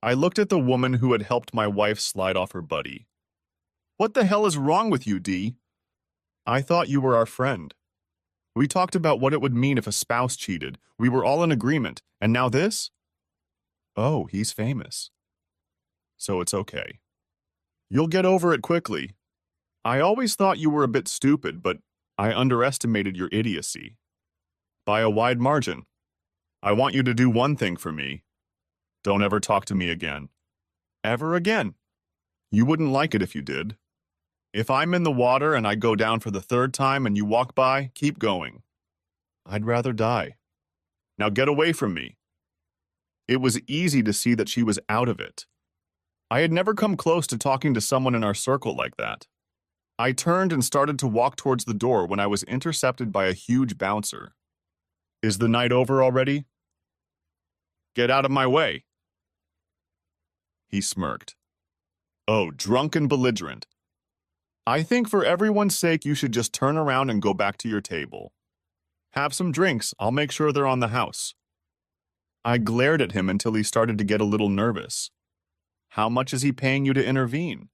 I looked at the woman who had helped my wife slide off her buddy. What the hell is wrong with you, Dee? I thought you were our friend. We talked about what it would mean if a spouse cheated. We were all in agreement. And now this? Oh, he's famous. So it's okay. You'll get over it quickly. I always thought you were a bit stupid, but I underestimated your idiocy. By a wide margin. I want you to do one thing for me. Don't ever talk to me again. Ever again. You wouldn't like it if you did. If I'm in the water and I go down for the third time and you walk by, keep going. I'd rather die. Now get away from me. It was easy to see that she was out of it. I had never come close to talking to someone in our circle like that. I turned and started to walk towards the door when I was intercepted by a huge bouncer. Is the night over already? Get out of my way. He smirked. Oh, drunk and belligerent. I think for everyone's sake you should just turn around and go back to your table. Have some drinks, I'll make sure they're on the house. I glared at him until he started to get a little nervous. How much is he paying you to intervene?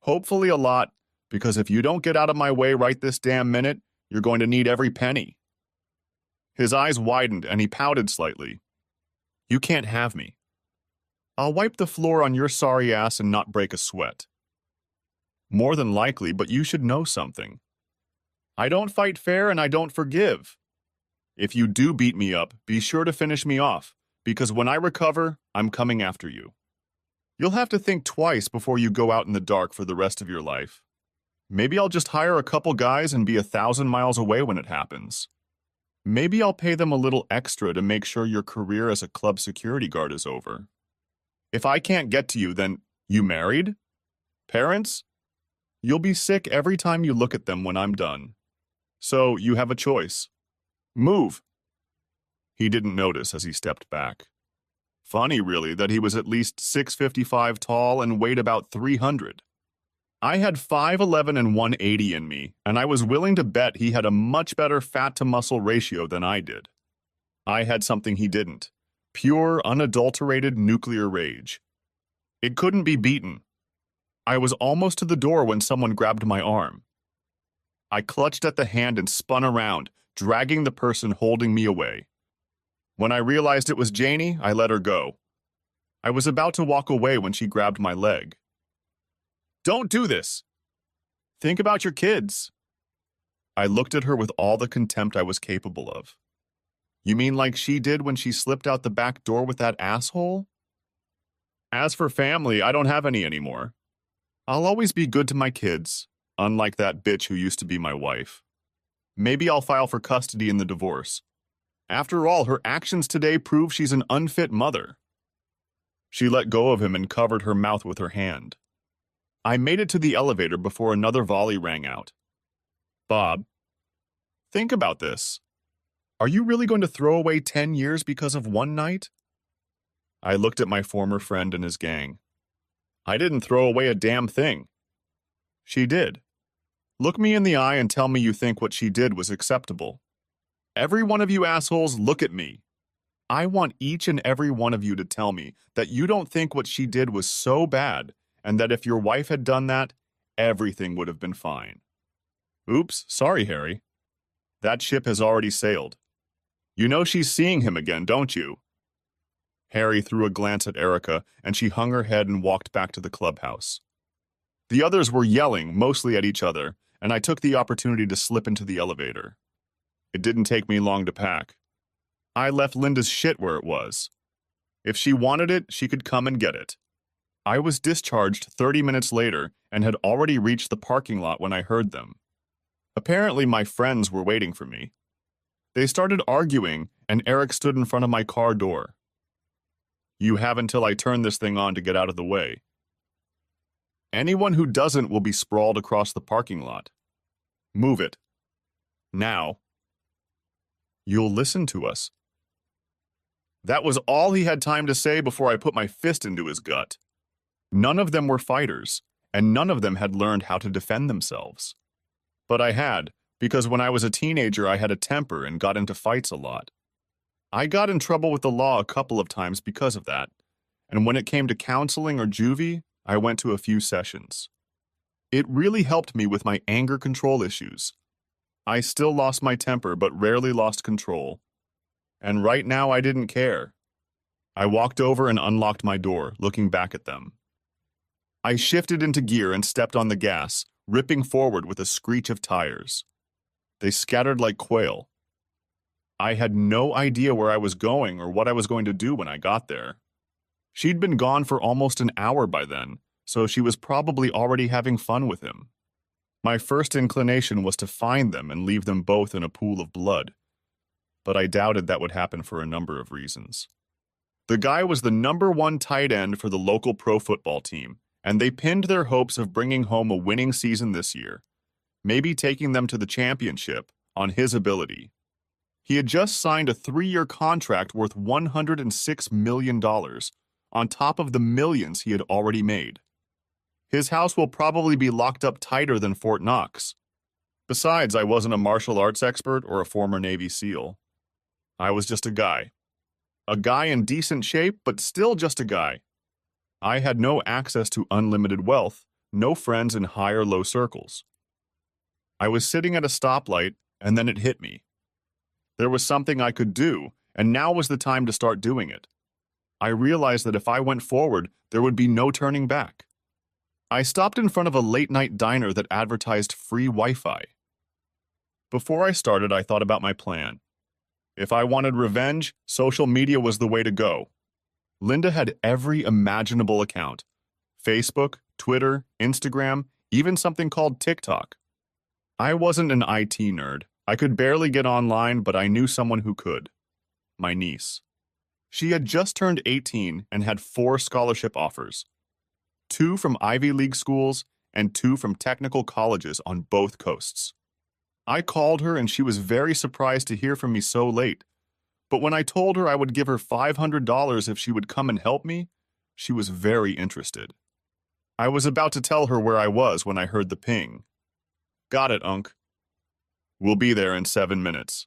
Hopefully a lot, because if you don't get out of my way right this damn minute, you're going to need every penny. His eyes widened and he pouted slightly. You can't have me. I'll wipe the floor on your sorry ass and not break a sweat. More than likely, but you should know something. I don't fight fair and I don't forgive. If you do beat me up, be sure to finish me off, because when I recover, I'm coming after you. You'll have to think twice before you go out in the dark for the rest of your life. Maybe I'll just hire a couple guys and be 1,000 miles away when it happens. Maybe I'll pay them a little extra to make sure your career as a club security guard is over. If I can't get to you, then you married? Parents? You'll be sick every time you look at them when I'm done. So you have a choice. Move. He didn't notice as he stepped back. Funny, really, that he was at least 6'5" tall and weighed about 300. I had 5'11" and 180 in me, and I was willing to bet he had a much better fat-to-muscle ratio than I did. I had something he didn't. Pure, unadulterated nuclear rage. It couldn't be beaten. I was almost to the door when someone grabbed my arm. I clutched at the hand and spun around, dragging the person holding me away. When I realized it was Janie, I let her go. I was about to walk away when she grabbed my leg. Don't do this! Think about your kids. I looked at her with all the contempt I was capable of. You mean like she did when she slipped out the back door with that asshole? As for family, I don't have any anymore. I'll always be good to my kids, unlike that bitch who used to be my wife. Maybe I'll file for custody in the divorce. After all, her actions today prove she's an unfit mother. She let go of him and covered her mouth with her hand. I made it to the elevator before another volley rang out. Bob, think about this. Are you really going to throw away 10 years because of one night? I looked at my former friend and his gang. I didn't throw away a damn thing. She did. Look me in the eye and tell me you think what she did was acceptable. Every one of you assholes, look at me. I want each and every one of you to tell me that you don't think what she did was so bad, and that if your wife had done that, everything would have been fine. Oops, sorry, Harry. That ship has already sailed. You know she's seeing him again, don't you? Harry threw a glance at Erica, and she hung her head and walked back to the clubhouse. The others were yelling, mostly at each other, and I took the opportunity to slip into the elevator. It didn't take me long to pack. I left Linda's shit where it was. If she wanted it, she could come and get it. I was discharged 30 minutes later and had already reached the parking lot when I heard them. Apparently, my friends were waiting for me. They started arguing, and Eric stood in front of my car door. You have until I turn this thing on to get out of the way. Anyone who doesn't will be sprawled across the parking lot. Move it. Now. You'll listen to us. That was all he had time to say before I put my fist into his gut. None of them were fighters, and none of them had learned how to defend themselves. But I had, because when I was a teenager I had a temper and got into fights a lot. I got in trouble with the law a couple of times because of that, and when it came to counseling or juvie, I went to a few sessions. It really helped me with my anger control issues. I still lost my temper but rarely lost control. And right now I didn't care. I walked over and unlocked my door, looking back at them. I shifted into gear and stepped on the gas, ripping forward with a screech of tires. They scattered like quail. I had no idea where I was going or what I was going to do when I got there. She'd been gone for almost an hour by then, so she was probably already having fun with him. My first inclination was to find them and leave them both in a pool of blood, but I doubted that would happen for a number of reasons. The guy was the #1 tight end for the local pro football team, and they pinned their hopes of bringing home a winning season this year, maybe taking them to the championship, on his ability. He had just signed a 3-year contract worth $106 million, on top of the millions he had already made. His house will probably be locked up tighter than Fort Knox. Besides, I wasn't a martial arts expert or a former Navy SEAL. I was just a guy. A guy in decent shape, but still just a guy. I had no access to unlimited wealth, no friends in high or low circles. I was sitting at a stoplight, and then it hit me. There was something I could do, and now was the time to start doing it. I realized that if I went forward, there would be no turning back. I stopped in front of a late-night diner that advertised free Wi-Fi. Before I started, I thought about my plan. If I wanted revenge, social media was the way to go. Linda had every imaginable account: Facebook, Twitter, Instagram, even something called TikTok. I wasn't an IT nerd. I could barely get online, but I knew someone who could. My niece. She had just turned 18 and had 4 scholarship offers. 2 from Ivy League schools and 2 from technical colleges on both coasts. I called her and she was very surprised to hear from me so late. But when I told her I would give her $500 if she would come and help me, she was very interested. I was about to tell her where I was when I heard the ping. Got it, Unc. We'll be there in 7 minutes.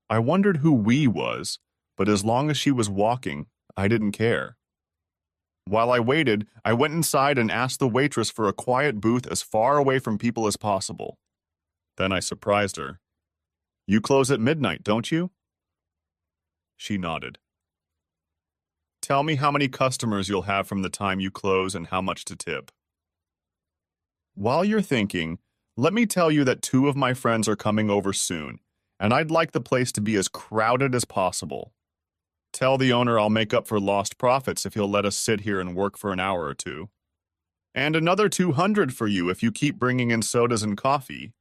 I wondered who "we" was, but as long as she was walking, I didn't care. While I waited, I went inside and asked the waitress for a quiet booth as far away from people as possible. Then I surprised her. You close at midnight, don't you? She nodded. Tell me how many customers you'll have from the time you close and how much to tip. While you're thinking, let me tell you that 2 of my friends are coming over soon, and I'd like the place to be as crowded as possible. Tell the owner I'll make up for lost profits if he'll let us sit here and work for an hour or 2. And another 200 for you if you keep bringing in sodas and coffee.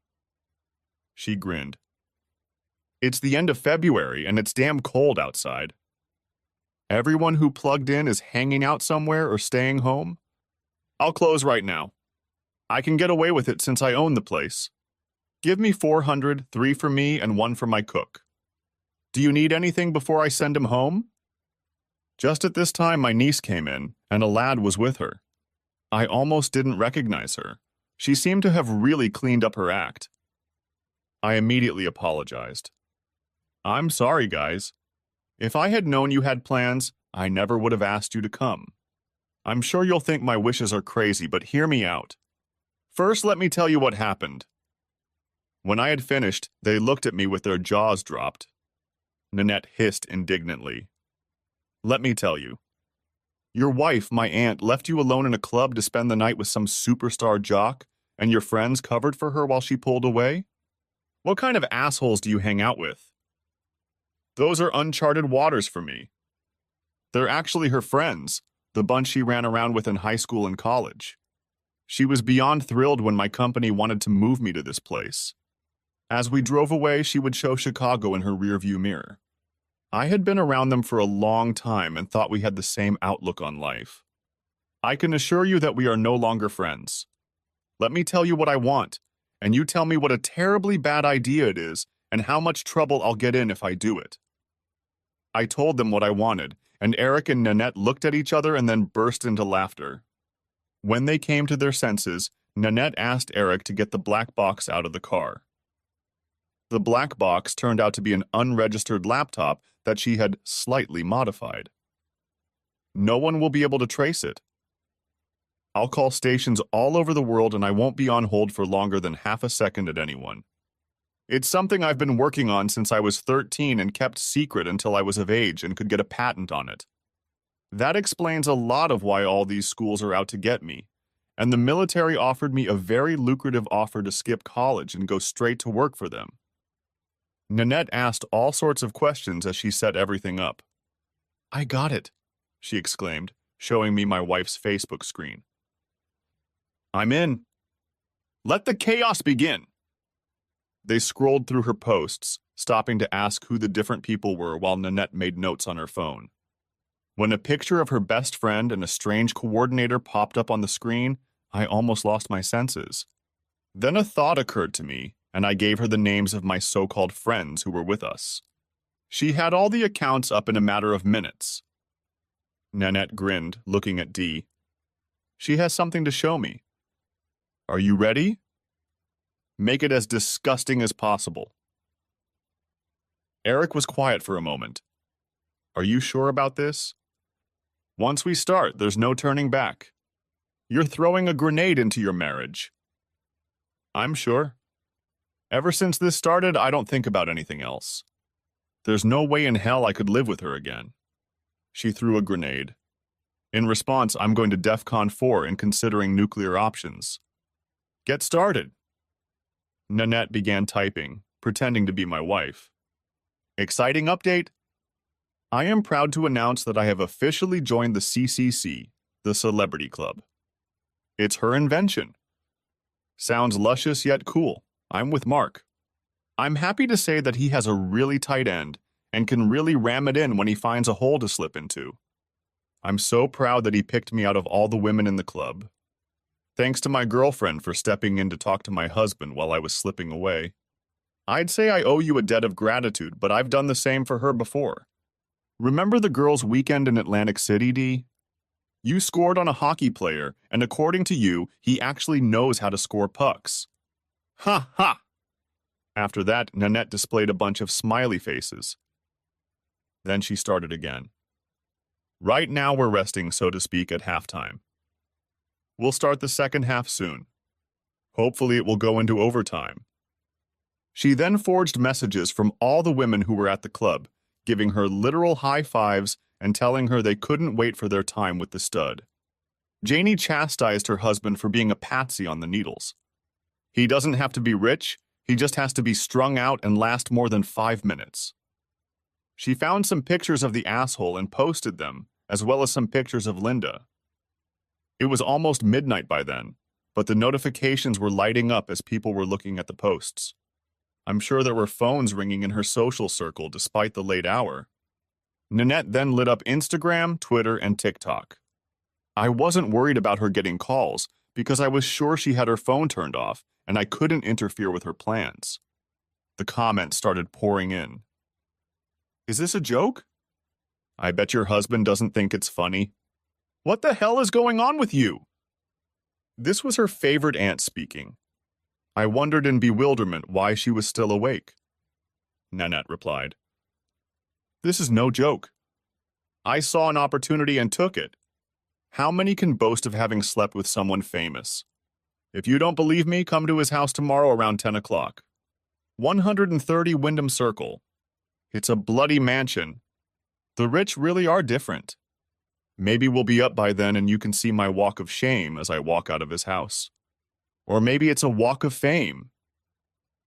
She grinned. It's the end of February and it's damn cold outside. Everyone who plugged in is hanging out somewhere or staying home. I'll close right now. I can get away with it since I own the place. Give me 400, 3 for me and 1 for my cook. Do you need anything before I send him home? Just at this time, my niece came in, and a lad was with her. I almost didn't recognize her. She seemed to have really cleaned up her act. I immediately apologized. I'm sorry, guys. If I had known you had plans, I never would have asked you to come. I'm sure you'll think my wishes are crazy, but hear me out. First, let me tell you what happened. When I had finished, they looked at me with their jaws dropped. Nanette hissed indignantly. Let me tell you. Your wife, my aunt, left you alone in a club to spend the night with some superstar jock, and your friends covered for her while she pulled away? What kind of assholes do you hang out with? Those are uncharted waters for me. They're actually her friends, the bunch she ran around with in high school and college. She was beyond thrilled when my company wanted to move me to this place. As we drove away, she would show Chicago in her rearview mirror. I had been around them for a long time and thought we had the same outlook on life. I can assure you that we are no longer friends. Let me tell you what I want, and you tell me what a terribly bad idea it is and how much trouble I'll get in if I do it. I told them what I wanted, and Eric and Nanette looked at each other and then burst into laughter. When they came to their senses, Nanette asked Eric to get the black box out of the car. The black box turned out to be an unregistered laptop that she had slightly modified. No one will be able to trace it. I'll call stations all over the world and I won't be on hold for longer than half a second at anyone. It's something I've been working on since I was 13 and kept secret until I was of age and could get a patent on it. That explains a lot of why all these schools are out to get me, and the military offered me a very lucrative offer to skip college and go straight to work for them. Nanette asked all sorts of questions as she set everything up. I got it, she exclaimed, showing me my wife's Facebook screen. I'm in. Let the chaos begin. They scrolled through her posts, stopping to ask who the different people were while Nanette made notes on her phone. When a picture of her best friend and a strange coordinator popped up on the screen, I almost lost my senses. Then a thought occurred to me, and I gave her the names of my so-called friends who were with us. She had all the accounts up in a matter of minutes. Nanette grinned, looking at Dee. She has something to show me. Are you ready? Make it as disgusting as possible. Eric was quiet for a moment. Are you sure about this? Once we start, there's no turning back. You're throwing a grenade into your marriage. I'm sure. Ever since this started, I don't think about anything else. There's no way in hell I could live with her again. She threw a grenade. In response, I'm going to DEFCON 4 and considering nuclear options. Get started. Nanette began typing, pretending to be my wife. Exciting update. I am proud to announce that I have officially joined the CCC, the Celebrity Club. It's her invention. Sounds luscious yet cool. I'm with Mark. I'm happy to say that he has a really tight end and can really ram it in when he finds a hole to slip into. I'm so proud that he picked me out of all the women in the club. Thanks to my girlfriend for stepping in to talk to my husband while I was slipping away. I'd say I owe you a debt of gratitude, but I've done the same for her before. Remember the girls' weekend in Atlantic City, Dee? You scored on a hockey player, and according to you, he actually knows how to score pucks. Ha ha! After that, Nanette displayed a bunch of smiley faces. Then she started again. Right now we're resting, so to speak, at halftime. We'll start the second half soon. Hopefully it will go into overtime. She then forged messages from all the women who were at the club, giving her literal high fives and telling her they couldn't wait for their time with the stud. Janie chastised her husband for being a patsy on the needles. He doesn't have to be rich, he just has to be strung out and last more than 5 minutes. She found some pictures of the asshole and posted them, as well as some pictures of Linda. It was almost midnight by then, but the notifications were lighting up as people were looking at the posts. I'm sure there were phones ringing in her social circle despite the late hour. Nanette then lit up Instagram, Twitter, and TikTok. I wasn't worried about her getting calls because I was sure she had her phone turned off and I couldn't interfere with her plans. The comments started pouring in. Is this a joke? I bet your husband doesn't think it's funny. What the hell is going on with you? This was her favorite aunt speaking. I wondered in bewilderment why she was still awake. Nanette replied. This is no joke. I saw an opportunity and took it. How many can boast of having slept with someone famous? If you don't believe me, come to his house tomorrow around 10 o'clock. 130 Wyndham Circle. It's a bloody mansion. The rich really are different. Maybe we'll be up by then and you can see my walk of shame as I walk out of his house. Or maybe it's a walk of fame.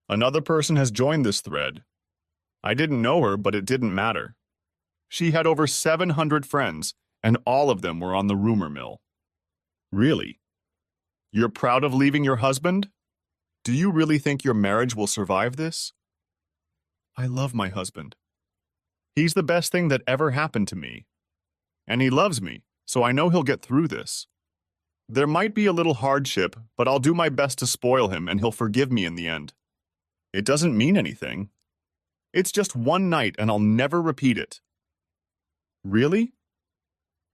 Another person has joined this thread. I didn't know her, but it didn't matter. She had over 700 friends, and all of them were on the rumor mill. Really? You're proud of leaving your husband? Do you really think your marriage will survive this? I love my husband. He's the best thing that ever happened to me. And he loves me, so I know he'll get through this. There might be a little hardship, but I'll do my best to spoil him and he'll forgive me in the end. It doesn't mean anything. It's just one night and I'll never repeat it. Really?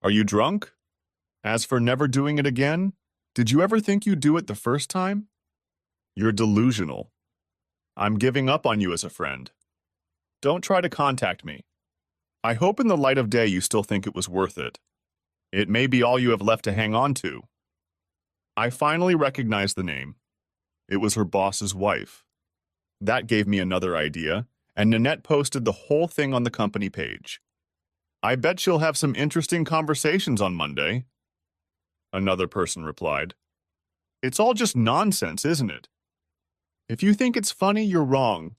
Are you drunk? As for never doing it again, did you ever think you'd do it the first time? You're delusional. I'm giving up on you as a friend. Don't try to contact me. I hope in the light of day you still think it was worth it. It may be all you have left to hang on to. I finally recognized the name. It was her boss's wife. That gave me another idea, and Nanette posted the whole thing on the company page. I bet she'll have some interesting conversations on Monday. Another person replied. It's all just nonsense, isn't it? If you think it's funny, you're wrong.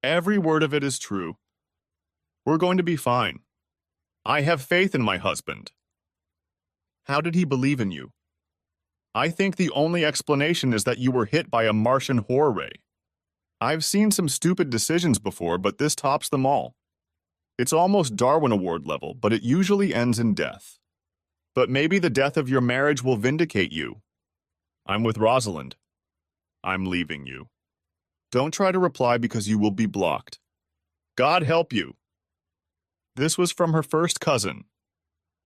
Every word of it is true. We're going to be fine. I have faith in my husband. How did he believe in you? I think the only explanation is that you were hit by a Martian horror ray. I've seen some stupid decisions before, but this tops them all. It's almost Darwin Award level, but it usually ends in death. But maybe the death of your marriage will vindicate you. I'm with Rosalind. I'm leaving you. Don't try to reply because you will be blocked. God help you. This was from her first cousin.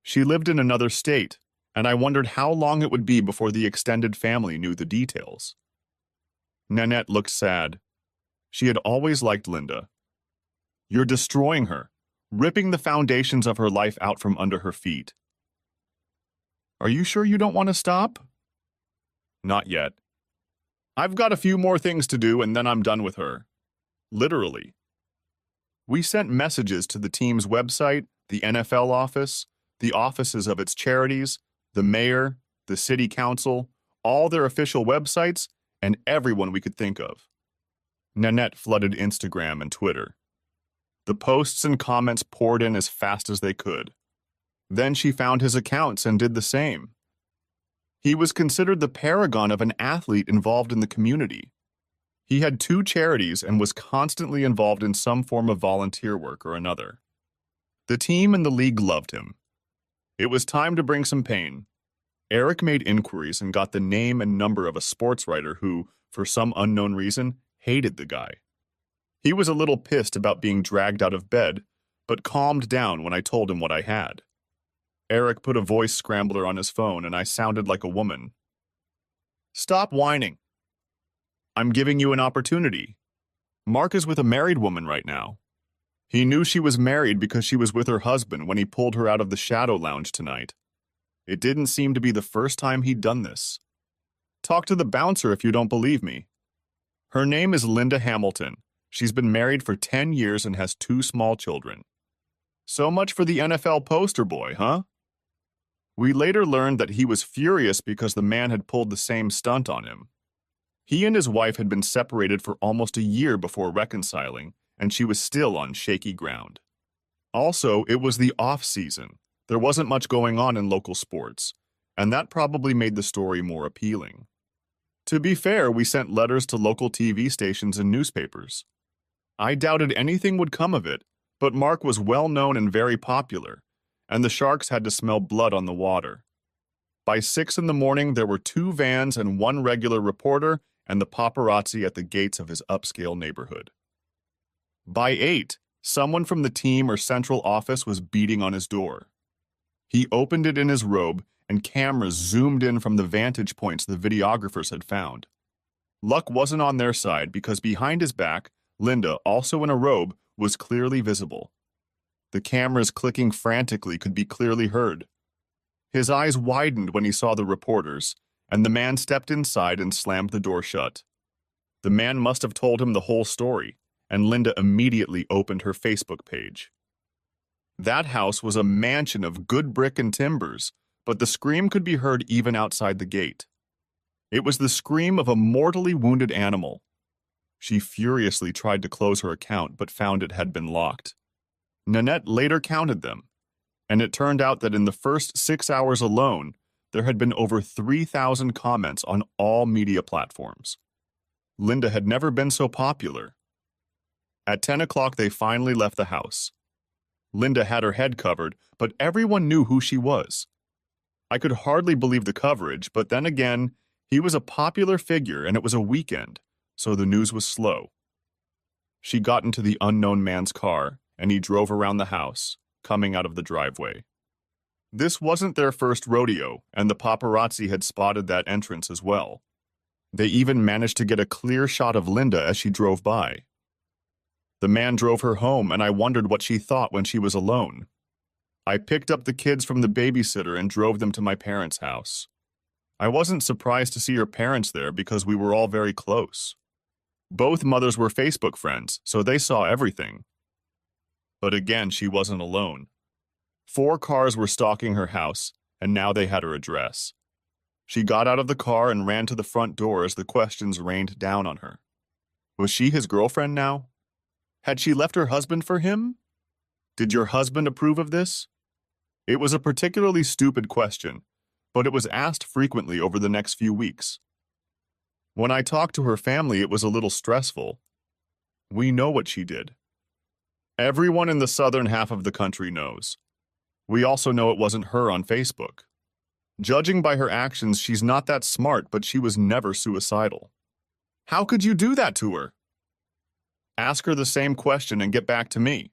She lived in another state, and I wondered how long it would be before the extended family knew the details. Nanette looked sad. She had always liked Linda. You're destroying her, ripping the foundations of her life out from under her feet. Are you sure you don't want to stop? Not yet. I've got a few more things to do and then I'm done with her. Literally. We sent messages to the team's website, the NFL office, the offices of its charities, the mayor, the city council, all their official websites, and everyone we could think of. Nanette flooded Instagram and Twitter. The posts and comments poured in as fast as they could. Then she found his accounts and did the same. He was considered the paragon of an athlete involved in the community. He had 2 charities and was constantly involved in some form of volunteer work or another. The team and the league loved him. It was time to bring some pain. Eric made inquiries and got the name and number of a sports writer who, for some unknown reason, hated the guy. He was a little pissed about being dragged out of bed, but calmed down when I told him what I had. Eric put a voice scrambler on his phone and I sounded like a woman. Stop whining. I'm giving you an opportunity. Mark is with a married woman right now. He knew she was married because she was with her husband when he pulled her out of the Shadow Lounge tonight. It didn't seem to be the first time he'd done this. Talk to the bouncer if you don't believe me. Her name is Linda Hamilton. She's been married for 10 years and has 2 small children. So much for the NFL poster boy, huh? We later learned that he was furious because the man had pulled the same stunt on him. He and his wife had been separated for almost a year before reconciling, and she was still on shaky ground. Also, it was the off-season. There wasn't much going on in local sports, and that probably made the story more appealing. To be fair, we sent letters to local TV stations and newspapers. I doubted anything would come of it, but Mark was well known and very popular, and the Sharks had to smell blood on the water. By 6 in the morning, there were 2 vans and 1 regular reporter and the paparazzi at the gates of his upscale neighborhood. By 8, someone from the team or central office was beating on his door. He opened it in his robe, and cameras zoomed in from the vantage points the videographers had found. Luck wasn't on their side because behind his back, Linda, also in a robe, was clearly visible. The cameras clicking frantically could be clearly heard. His eyes widened when he saw the reporters, and the man stepped inside and slammed the door shut. The man must have told him the whole story, and Linda immediately opened her Facebook page. That house was a mansion of good brick and timbers, but the scream could be heard even outside the gate. It was the scream of a mortally wounded animal. She furiously tried to close her account but found it had been locked. Nanette later counted them, and it turned out that in the first 6 hours alone, there had been over 3,000 comments on all media platforms. Linda had never been so popular. At 10 o'clock, they finally left the house. Linda had her head covered, but everyone knew who she was. I could hardly believe the coverage, but then again, he was a popular figure and it was a weekend, so the news was slow. She got into the unknown man's car, and he drove around the house, coming out of the driveway. This wasn't their first rodeo, and the paparazzi had spotted that entrance as well. They even managed to get a clear shot of Linda as she drove by. The man drove her home, and I wondered what she thought when she was alone. I picked up the kids from the babysitter and drove them to my parents' house. I wasn't surprised to see her parents there because we were all very close. Both mothers were Facebook friends, so they saw everything. But again, she wasn't alone. 4 cars were stalking her house, and now they had her address. She got out of the car and ran to the front door as the questions rained down on her. Was she his girlfriend now? Had she left her husband for him? Did your husband approve of this? It was a particularly stupid question, but it was asked frequently over the next few weeks. When I talked to her family, it was a little stressful. We know what she did. Everyone in the southern half of the country knows. We also know it wasn't her on Facebook. Judging by her actions, she's not that smart, but she was never suicidal. How could you do that to her? Ask her the same question and get back to me.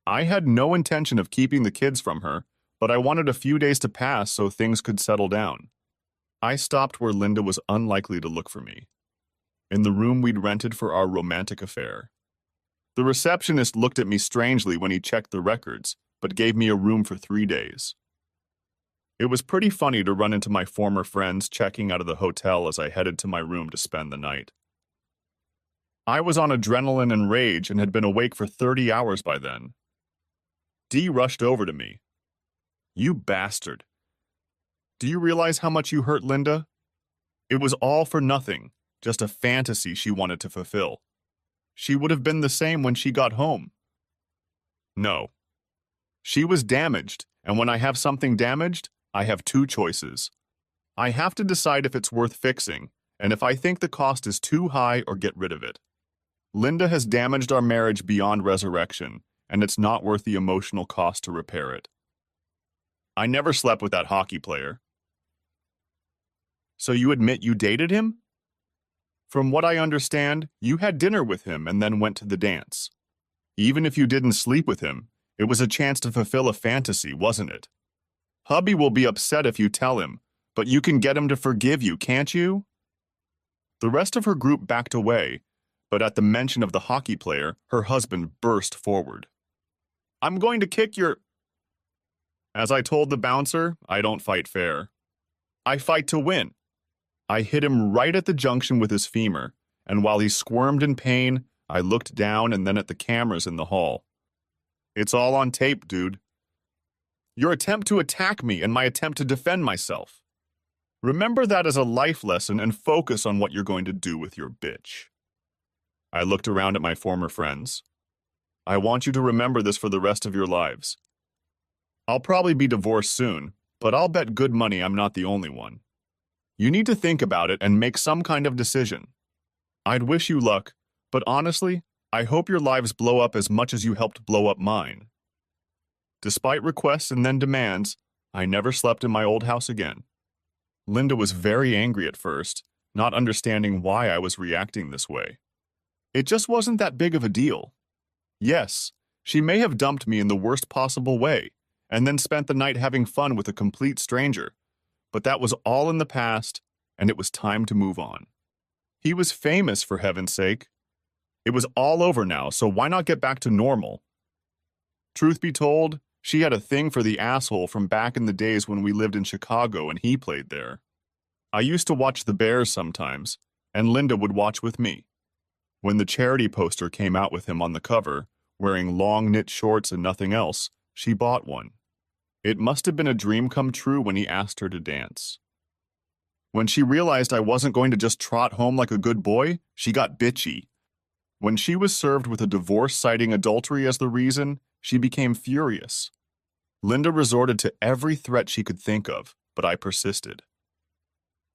I had no intention of keeping the kids from her, but I wanted a few days to pass so things could settle down. I stopped where Linda was unlikely to look for me, in the room we'd rented for our romantic affair. The receptionist looked at me strangely when he checked the records, but gave me a room for 3 days. It was pretty funny to run into my former friends checking out of the hotel as I headed to my room to spend the night. I was on adrenaline and rage and had been awake for 30 hours by then. Dee rushed over to me. You bastard. Do you realize how much you hurt Linda? It was all for nothing, just a fantasy she wanted to fulfill. She would have been the same when she got home. No. She was damaged, and when I have something damaged, I have 2 choices. I have to decide if it's worth fixing, and if I think the cost is too high or get rid of it. Linda has damaged our marriage beyond resurrection, and it's not worth the emotional cost to repair it. I never slept with that hockey player. So you admit you dated him? From what I understand, you had dinner with him and then went to the dance. Even if you didn't sleep with him, it was a chance to fulfill a fantasy, wasn't it? Hubby will be upset if you tell him, but you can get him to forgive you, can't you? The rest of her group backed away, but at the mention of the hockey player, her husband burst forward. I'm going to kick your... As I told the bouncer, I don't fight fair. I fight to win. I hit him right at the junction with his femur, and while he squirmed in pain, I looked down and then at the cameras in the hall. It's all on tape, dude. Your attempt to attack me and my attempt to defend myself. Remember that as a life lesson and focus on what you're going to do with your bitch. I looked around at my former friends. I want you to remember this for the rest of your lives. I'll probably be divorced soon, but I'll bet good money I'm not the only one. You need to think about it and make some kind of decision. I'd wish you luck, but honestly, I hope your lives blow up as much as you helped blow up mine. Despite requests and then demands, I never slept in my old house again. Linda was very angry at first, not understanding why I was reacting this way. It just wasn't that big of a deal. Yes, she may have dumped me in the worst possible way, and then spent the night having fun with a complete stranger, but that was all in the past, and it was time to move on. He was famous, for heaven's sake. It was all over now, so why not get back to normal? Truth be told, she had a thing for the asshole from back in the days when we lived in Chicago and he played there. I used to watch the Bears sometimes, and Linda would watch with me. When the charity poster came out with him on the cover, wearing long knit shorts and nothing else, she bought one. It must have been a dream come true when he asked her to dance. When she realized I wasn't going to just trot home like a good boy, she got bitchy. When she was served with a divorce citing adultery as the reason, she became furious. Linda resorted to every threat she could think of, but I persisted.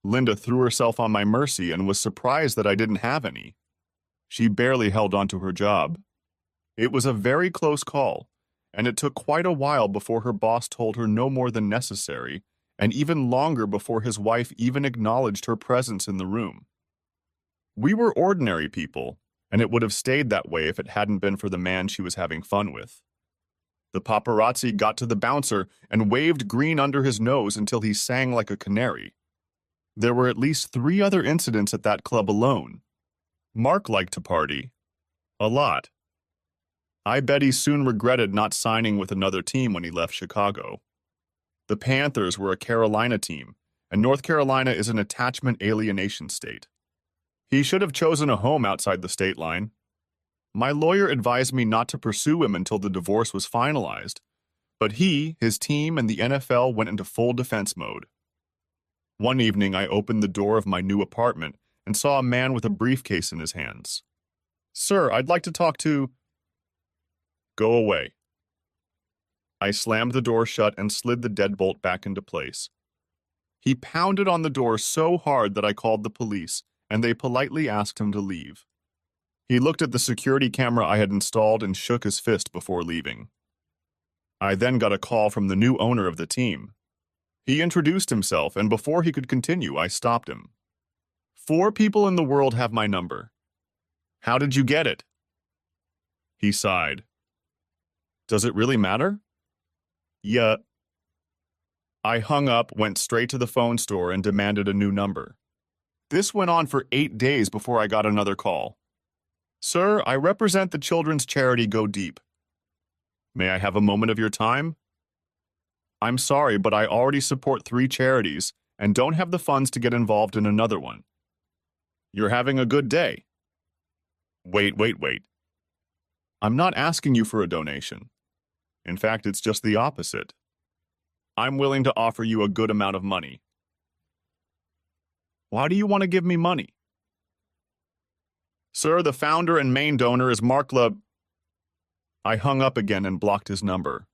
Linda threw herself on my mercy and was surprised that I didn't have any. She barely held on to her job. It was a very close call, and it took quite a while before her boss told her no more than necessary, and even longer before his wife even acknowledged her presence in the room. We were ordinary people, and it would have stayed that way if it hadn't been for the man she was having fun with. The paparazzi got to the bouncer and waved green under his nose until he sang like a canary. There were at least 3 other incidents at that club alone. Mark liked to party. A lot. I bet he soon regretted not signing with another team when he left Chicago. The Panthers were a Carolina team, and North Carolina is an attachment alienation state. He should have chosen a home outside the state line. My lawyer advised me not to pursue him until the divorce was finalized, but he, his team, and the NFL went into full defense mode. One evening, I opened the door of my new apartment and saw a man with a briefcase in his hands. "Sir, I'd like to talk to—" "Go away." I slammed the door shut and slid the deadbolt back into place. He pounded on the door so hard that I called the police, and they politely asked him to leave. He looked at the security camera I had installed and shook his fist before leaving. I then got a call from the new owner of the team. He introduced himself, and before he could continue, I stopped him. "4 people in the world have my number. How did you get it?" He sighed. "Does it really matter?" "Yeah." I hung up, went straight to the phone store, and demanded a new number. This went on for 8 days before I got another call. "Sir, I represent the children's charity Go Deep. May I have a moment of your time?" "I'm sorry, but I already support 3 charities and don't have the funds to get involved in another one." "You're having a good day." Wait. I'm not asking you for a donation. In fact, it's just the opposite. I'm willing to offer you a good amount of money. Why do you want to give me money? "Sir, the founder and main donor is Mark Leb." I hung up again and blocked his number.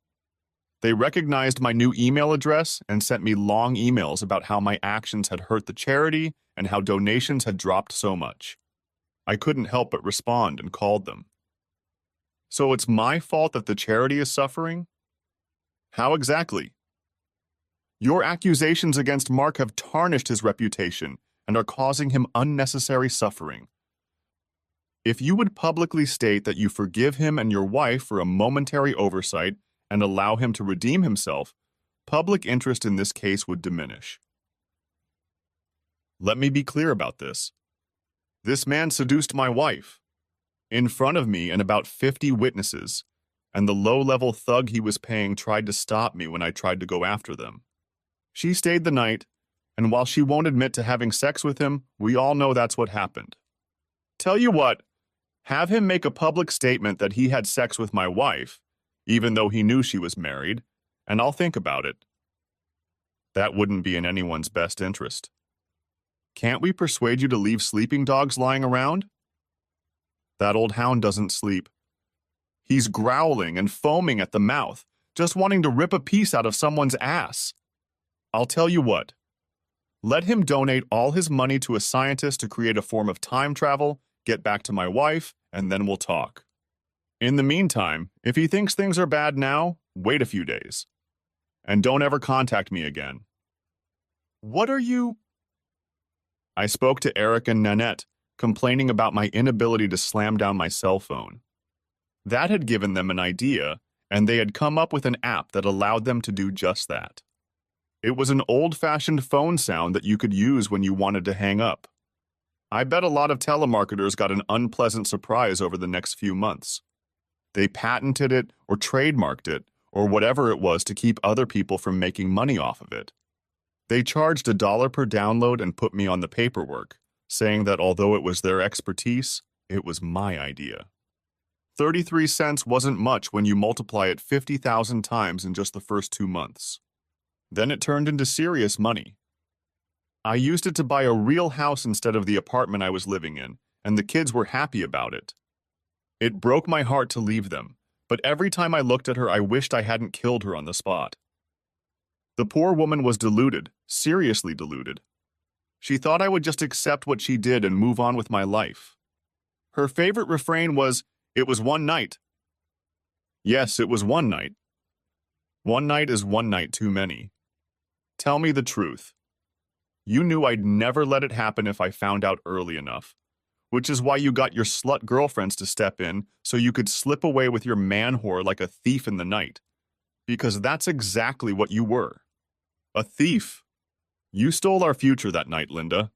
They recognized my new email address and sent me long emails about how my actions had hurt the charity and how donations had dropped so much. I couldn't help but respond and called them. "So it's my fault that the charity is suffering?" "How exactly?" "Your accusations against Mark have tarnished his reputation and are causing him unnecessary suffering. If you would publicly state that you forgive him and your wife for a momentary oversight and allow him to redeem himself, public interest in this case would diminish." Let me be clear about this. This man seduced my wife in front of me and about 50 witnesses, and the low-level thug he was paying tried to stop me when I tried to go after them. She stayed the night, and while she won't admit to having sex with him, we all know that's what happened. Tell you what, have him make a public statement that he had sex with my wife, even though he knew she was married, and I'll think about it. That wouldn't be in anyone's best interest. Can't we persuade you to leave sleeping dogs lying around? That old hound doesn't sleep. He's growling and foaming at the mouth, just wanting to rip a piece out of someone's ass. I'll tell you what. Let him donate all his money to a scientist to create a form of time travel, get back to my wife, and then we'll talk. In the meantime, if he thinks things are bad now, wait a few days. And don't ever contact me again. What are you... I spoke to Eric and Nanette, complaining about my inability to slam down my cell phone. That had given them an idea, and they had come up with an app that allowed them to do just that. It was an old-fashioned phone sound that you could use when you wanted to hang up. I bet a lot of telemarketers got an unpleasant surprise over the next few months. They patented it or trademarked it, or whatever it was to keep other people from making money off of it. They charged $1 per download and put me on the paperwork, saying that although it was their expertise, it was my idea. 33 cents wasn't much when you multiply it 50,000 times in just the first 2 months. Then it turned into serious money. I used it to buy a real house instead of the apartment I was living in, and the kids were happy about it. It broke my heart to leave them, but every time I looked at her, I wished I hadn't killed her on the spot. The poor woman was deluded, seriously deluded. She thought I would just accept what she did and move on with my life. Her favorite refrain was, "It was one night." Yes, it was one night. One night is one night too many. Tell me the truth. You knew I'd never let it happen if I found out early enough, which is why you got your slut girlfriends to step in so you could slip away with your man whore like a thief in the night. Because that's exactly what you were. A thief. You stole our future that night, Linda.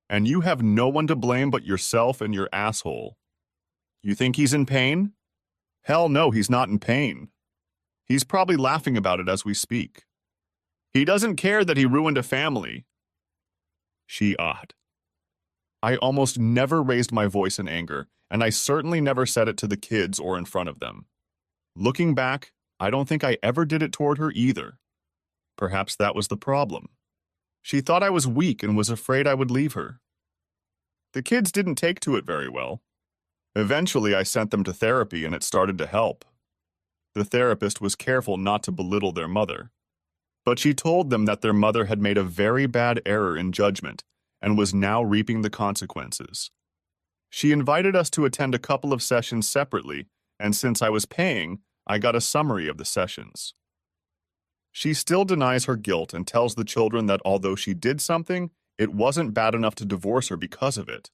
And you have no one to blame but yourself and your asshole. You think he's in pain? Hell no, he's not in pain. He's probably laughing about it as we speak. He doesn't care that he ruined a family. She ahed. I almost never raised my voice in anger, and I certainly never said it to the kids or in front of them. Looking back, I don't think I ever did it toward her either. Perhaps that was the problem. She thought I was weak and was afraid I would leave her. The kids didn't take to it very well. Eventually, I sent them to therapy and it started to help. The therapist was careful not to belittle their mother, but she told them that their mother had made a very bad error in judgment and was now reaping the consequences. She invited us to attend a couple of sessions separately, and since I was paying, I got a summary of the sessions. She still denies her guilt and tells the children that although she did something, it wasn't bad enough to divorce her because of it.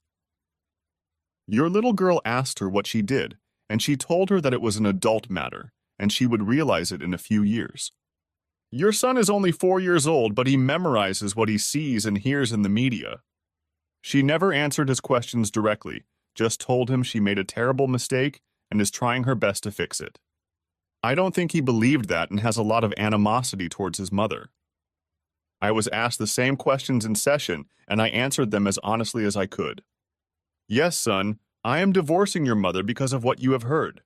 Your little girl asked her what she did, and she told her that it was an adult matter, and she would realize it in a few years. Your son is only 4 years old, but he memorizes what he sees and hears in the media. She never answered his questions directly, just told him she made a terrible mistake and is trying her best to fix it. I don't think he believed that and has a lot of animosity towards his mother. I was asked the same questions in session, and I answered them as honestly as I could. Yes, son, I am divorcing your mother because of what you have heard.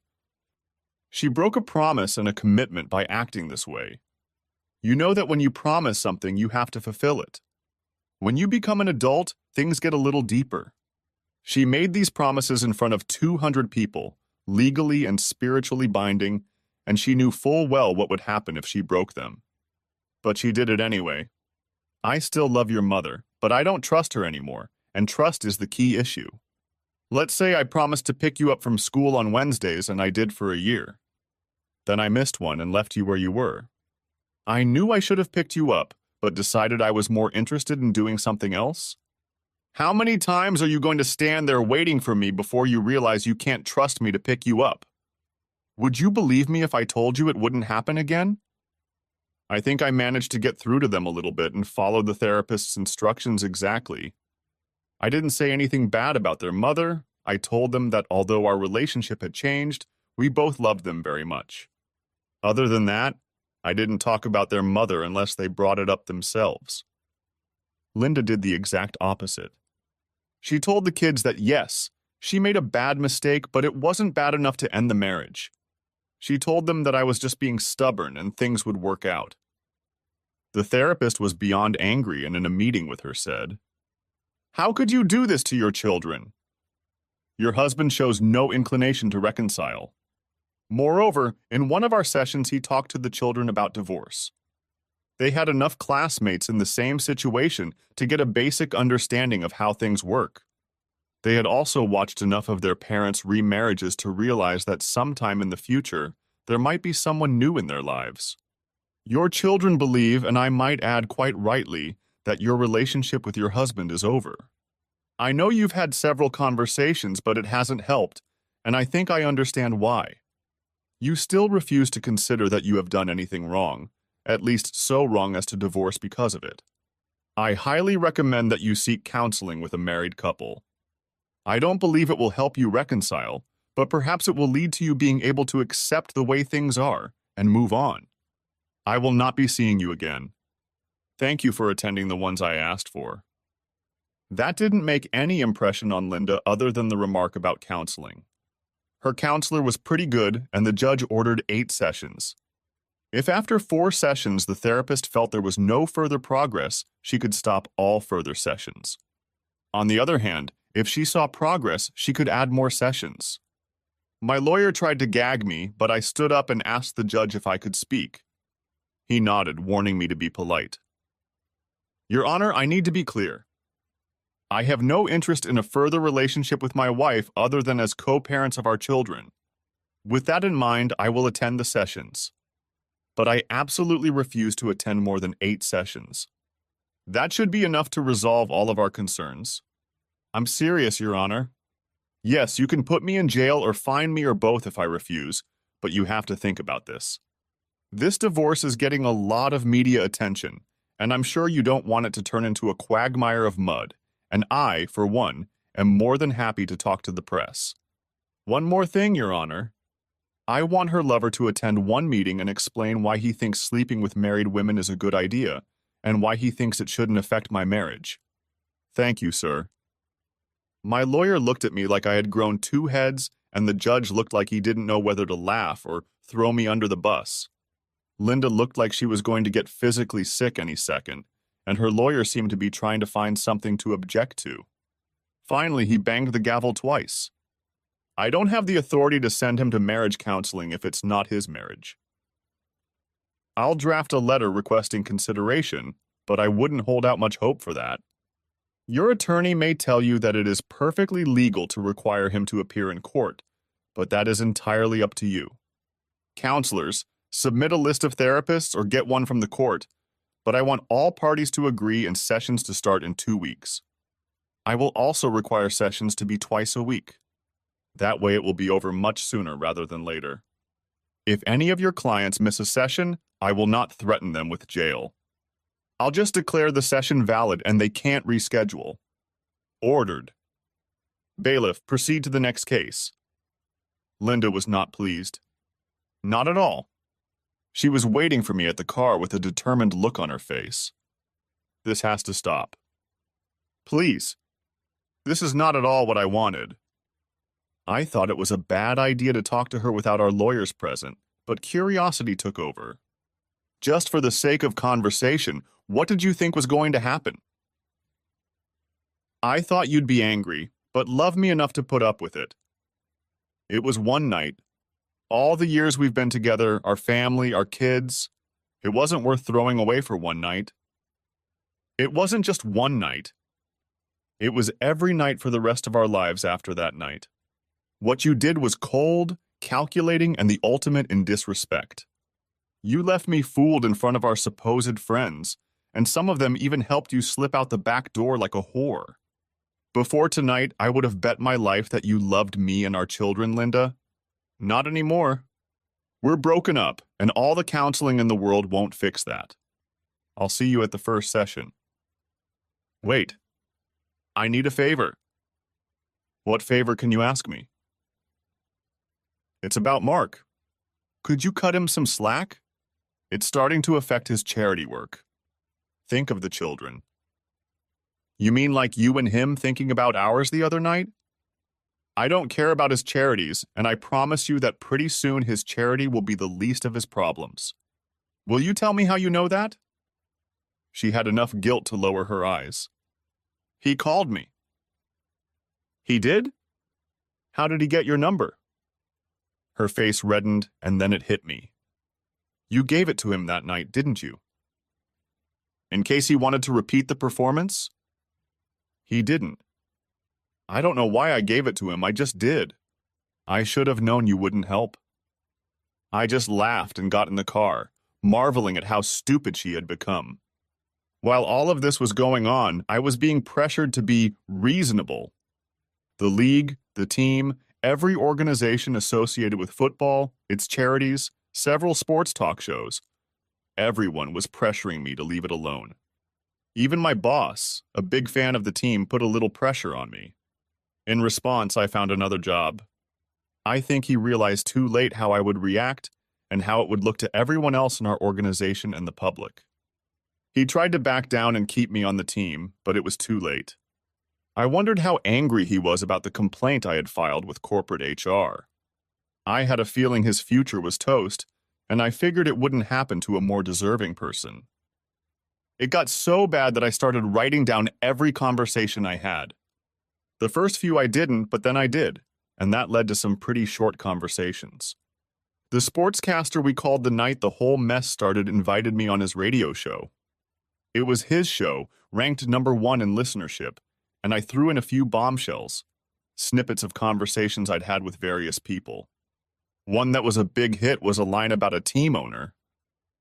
She broke a promise and a commitment by acting this way. You know that when you promise something, you have to fulfill it. When you become an adult, things get a little deeper. She made these promises in front of 200 people, legally and spiritually binding, and she knew full well what would happen if she broke them. But she did it anyway. I still love your mother, but I don't trust her anymore, and trust is the key issue. Let's say I promised to pick you up from school on Wednesdays, and I did for a year. Then I missed one and left you where you were. I knew I should have picked you up, but decided I was more interested in doing something else. How many times are you going to stand there waiting for me before you realize you can't trust me to pick you up? Would you believe me if I told you it wouldn't happen again? I think I managed to get through to them a little bit and follow the therapist's instructions exactly. I didn't say anything bad about their mother. I told them that although our relationship had changed, we both loved them very much. Other than that, I didn't talk about their mother unless they brought it up themselves. Linda did the exact opposite. She told the kids that yes, she made a bad mistake, but it wasn't bad enough to end the marriage. She told them that I was just being stubborn and things would work out. The therapist was beyond angry and in a meeting with her said, "How could you do this to your children? Your husband shows no inclination to reconcile. Moreover, in one of our sessions he talked to the children about divorce. They had enough classmates in the same situation to get a basic understanding of how things work. They had also watched enough of their parents' remarriages to realize that sometime in the future, there might be someone new in their lives. Your children believe, and I might add quite rightly, that your relationship with your husband is over. I know you've had several conversations, but it hasn't helped, and I think I understand why. You still refuse to consider that you have done anything wrong, at least so wrong as to divorce because of it. I highly recommend that you seek counseling with a married couple. I don't believe it will help you reconcile, but perhaps it will lead to you being able to accept the way things are and move on. I will not be seeing you again. Thank you for attending the ones I asked for." That didn't make any impression on Linda other than the remark about counseling. Her counselor was pretty good, and the judge ordered 8 sessions. If after 4 sessions the therapist felt there was no further progress, she could stop all further sessions. On the other hand, if she saw progress, she could add more sessions. My lawyer tried to gag me, but I stood up and asked the judge if I could speak. He nodded, warning me to be polite. "Your Honor, I need to be clear. I have no interest in a further relationship with my wife other than as co-parents of our children. With that in mind, I will attend the sessions. But I absolutely refuse to attend more than 8 sessions. That should be enough to resolve all of our concerns. I'm serious, Your Honor. Yes, you can put me in jail or fine me or both if I refuse, but you have to think about this. This divorce is getting a lot of media attention, and I'm sure you don't want it to turn into a quagmire of mud, and I, for one, am more than happy to talk to the press. One more thing, Your Honor. I want her lover to attend one meeting and explain why he thinks sleeping with married women is a good idea, and why he thinks it shouldn't affect my marriage. Thank you, sir. My lawyer looked at me like I had grown two heads, and the judge looked like he didn't know whether to laugh or throw me under the bus. Linda looked like she was going to get physically sick any second, and her lawyer seemed to be trying to find something to object to. Finally, he banged the gavel twice. I don't have the authority to send him to marriage counseling if it's not his marriage. I'll draft a letter requesting consideration, but I wouldn't hold out much hope for that. Your attorney may tell you that it is perfectly legal to require him to appear in court, but that is entirely up to you. Counselors, submit a list of therapists or get one from the court, but I want all parties to agree and sessions to start in 2 weeks. I will also require sessions to be twice a week. That way it will be over much sooner rather than later. If any of your clients miss a session, I will not threaten them with jail. I'll just declare the session valid and they can't reschedule. Ordered. Bailiff, proceed to the next case. Linda was not pleased. Not at all. She was waiting for me at the car with a determined look on her face. This has to stop. Please. This is not at all what I wanted. I thought it was a bad idea to talk to her without our lawyers present, but curiosity took over. Just for the sake of conversation, what did you think was going to happen? I thought you'd be angry, but love me enough to put up with it. It was one night. All the years we've been together, our family, our kids, it wasn't worth throwing away for one night. It wasn't just one night. It was every night for the rest of our lives after that night. What you did was cold, calculating, and the ultimate in disrespect. You left me fooled in front of our supposed friends, and some of them even helped you slip out the back door like a whore. Before tonight, I would have bet my life that you loved me and our children, Linda. Not anymore. We're broken up, and all the counseling in the world won't fix that. I'll see you at the first session. Wait. I need a favor. What favor can you ask me? It's about Mark. Could you cut him some slack? It's starting to affect his charity work. Think of the children. You mean like you and him thinking about ours the other night? I don't care about his charities, and I promise you that pretty soon his charity will be the least of his problems. Will you tell me how you know that? She had enough guilt to lower her eyes. He called me. He did? How did he get your number? Her face reddened, and then it hit me. You gave it to him that night, didn't you? In case he wanted to repeat the performance? He didn't. I don't know why I gave it to him, I just did. I should have known you wouldn't help. I just laughed and got in the car, marveling at how stupid she had become. While all of this was going on, I was being pressured to be reasonable. The league, the team, every organization associated with football, its charities, several sports talk shows. Everyone was pressuring me to leave it alone. Even my boss, a big fan of the team, put a little pressure on me. In response, I found another job. I think he realized too late how I would react and how it would look to everyone else in our organization and the public. He tried to back down and keep me on the team, but it was too late. I wondered how angry he was about the complaint I had filed with corporate HR. I had a feeling his future was toast, and I figured it wouldn't happen to a more deserving person. It got so bad that I started writing down every conversation I had. The first few I didn't, but then I did, and that led to some pretty short conversations. The sportscaster we called the night the whole mess started invited me on his radio show. It was his show, ranked #1 in listenership, and I threw in a few bombshells, snippets of conversations I'd had with various people. One that was a big hit was a line about a team owner.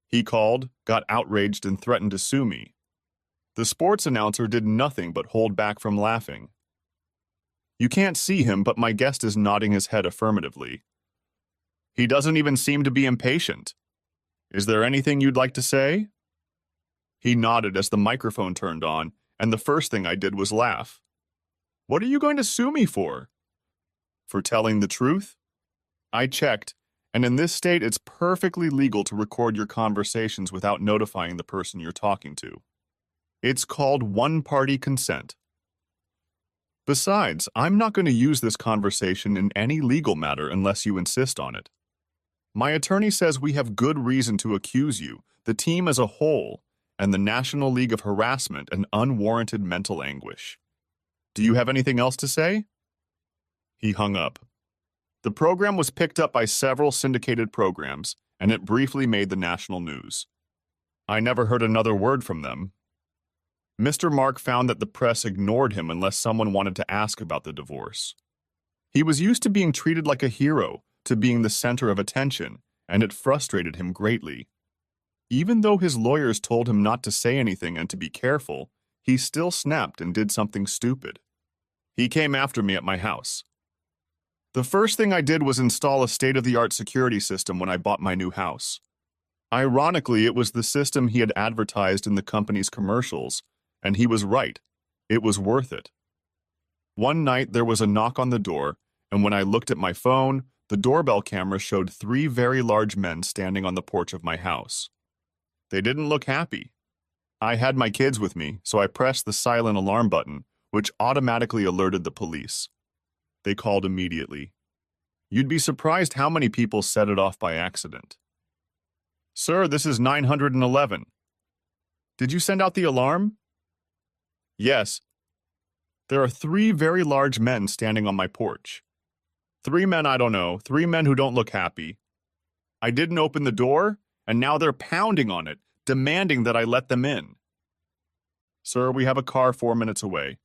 He called, got outraged, and threatened to sue me. The sports announcer did nothing but hold back from laughing. You can't see him, but my guest is nodding his head affirmatively. He doesn't even seem to be impatient. Is there anything you'd like to say? He nodded as the microphone turned on, and the first thing I did was laugh. What are you going to sue me for? For telling the truth? I checked, And in this state, it's perfectly legal to record your conversations without notifying the person you're talking to. It's called one-party consent. Besides, I'm not going to use this conversation in any legal matter unless you insist on it. My attorney says we have good reason to accuse you, the team as a whole, and the National League of Harassment and unwarranted mental anguish. Do you have anything else to say? He hung up. The program was picked up by several syndicated programs, and it briefly made the national news. I never heard another word from them. Mr. Mark found that the press ignored him unless someone wanted to ask about the divorce. He was used to being treated like a hero, to being the center of attention, and it frustrated him greatly. Even though his lawyers told him not to say anything and to be careful, he still snapped and did something stupid. He came after me at my house. The first thing I did was install a state-of-the-art security system when I bought my new house. Ironically, it was the system he had advertised in the company's commercials, and he was right. It was worth it. One night, there was a knock on the door, and when I looked at my phone, the doorbell camera showed 3 very large men standing on the porch of my house. They didn't look happy. I had my kids with me, so I pressed the silent alarm button, which automatically alerted the police. They called immediately. You'd be surprised how many people set it off by accident. Sir, this is 911. Did you send out the alarm? Yes. There are 3 very large men standing on my porch. 3 men I don't know, 3 men who don't look happy. I didn't open the door, and now they're pounding on it, demanding that I let them in. Sir, we have a car 4 minutes away.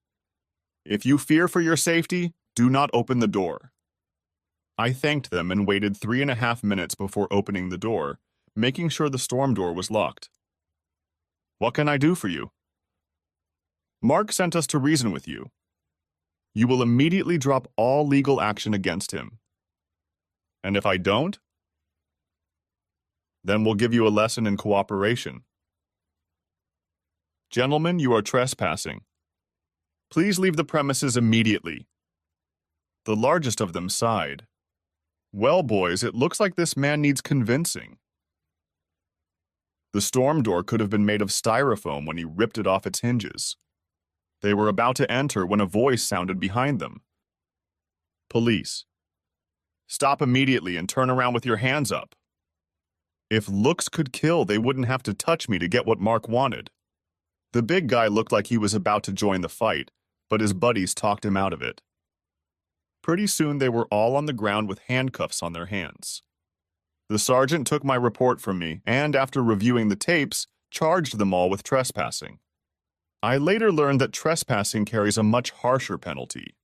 If you fear for your safety, do not open the door. I thanked them and waited 3.5 minutes before opening the door, making sure the storm door was locked. What can I do for you? Mark sent us to reason with you. You will immediately drop all legal action against him. And if I don't? Then we'll give you a lesson in cooperation. Gentlemen, you are trespassing. Please leave the premises immediately. The largest of them sighed. Well, boys, it looks like this man needs convincing. The storm door could have been made of styrofoam when he ripped it off its hinges. They were about to enter when a voice sounded behind them. Police. Stop immediately and turn around with your hands up. If looks could kill, they wouldn't have to touch me to get what Mark wanted. The big guy looked like he was about to join the fight, but his buddies talked him out of it. Pretty soon they were all on the ground with handcuffs on their hands. The sergeant took my report from me and, after reviewing the tapes, charged them all with trespassing. I later learned that trespassing carries a much harsher penalty.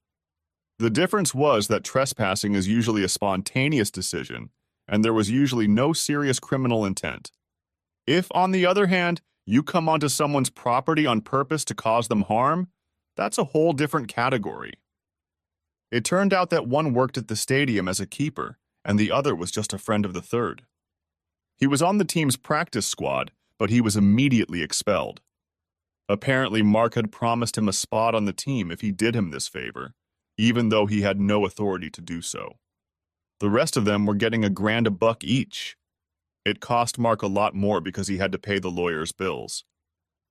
The difference was that trespassing is usually a spontaneous decision, and there was usually no serious criminal intent. If, on the other hand, you come onto someone's property on purpose to cause them harm, that's a whole different category. It turned out that one worked at the stadium as a keeper, and the other was just a friend of the third. He was on the team's practice squad, but he was immediately expelled. Apparently, Mark had promised him a spot on the team if he did him this favor, even though he had no authority to do so. The rest of them were getting $1,000 a buck each. It cost Mark a lot more because he had to pay the lawyer's bills.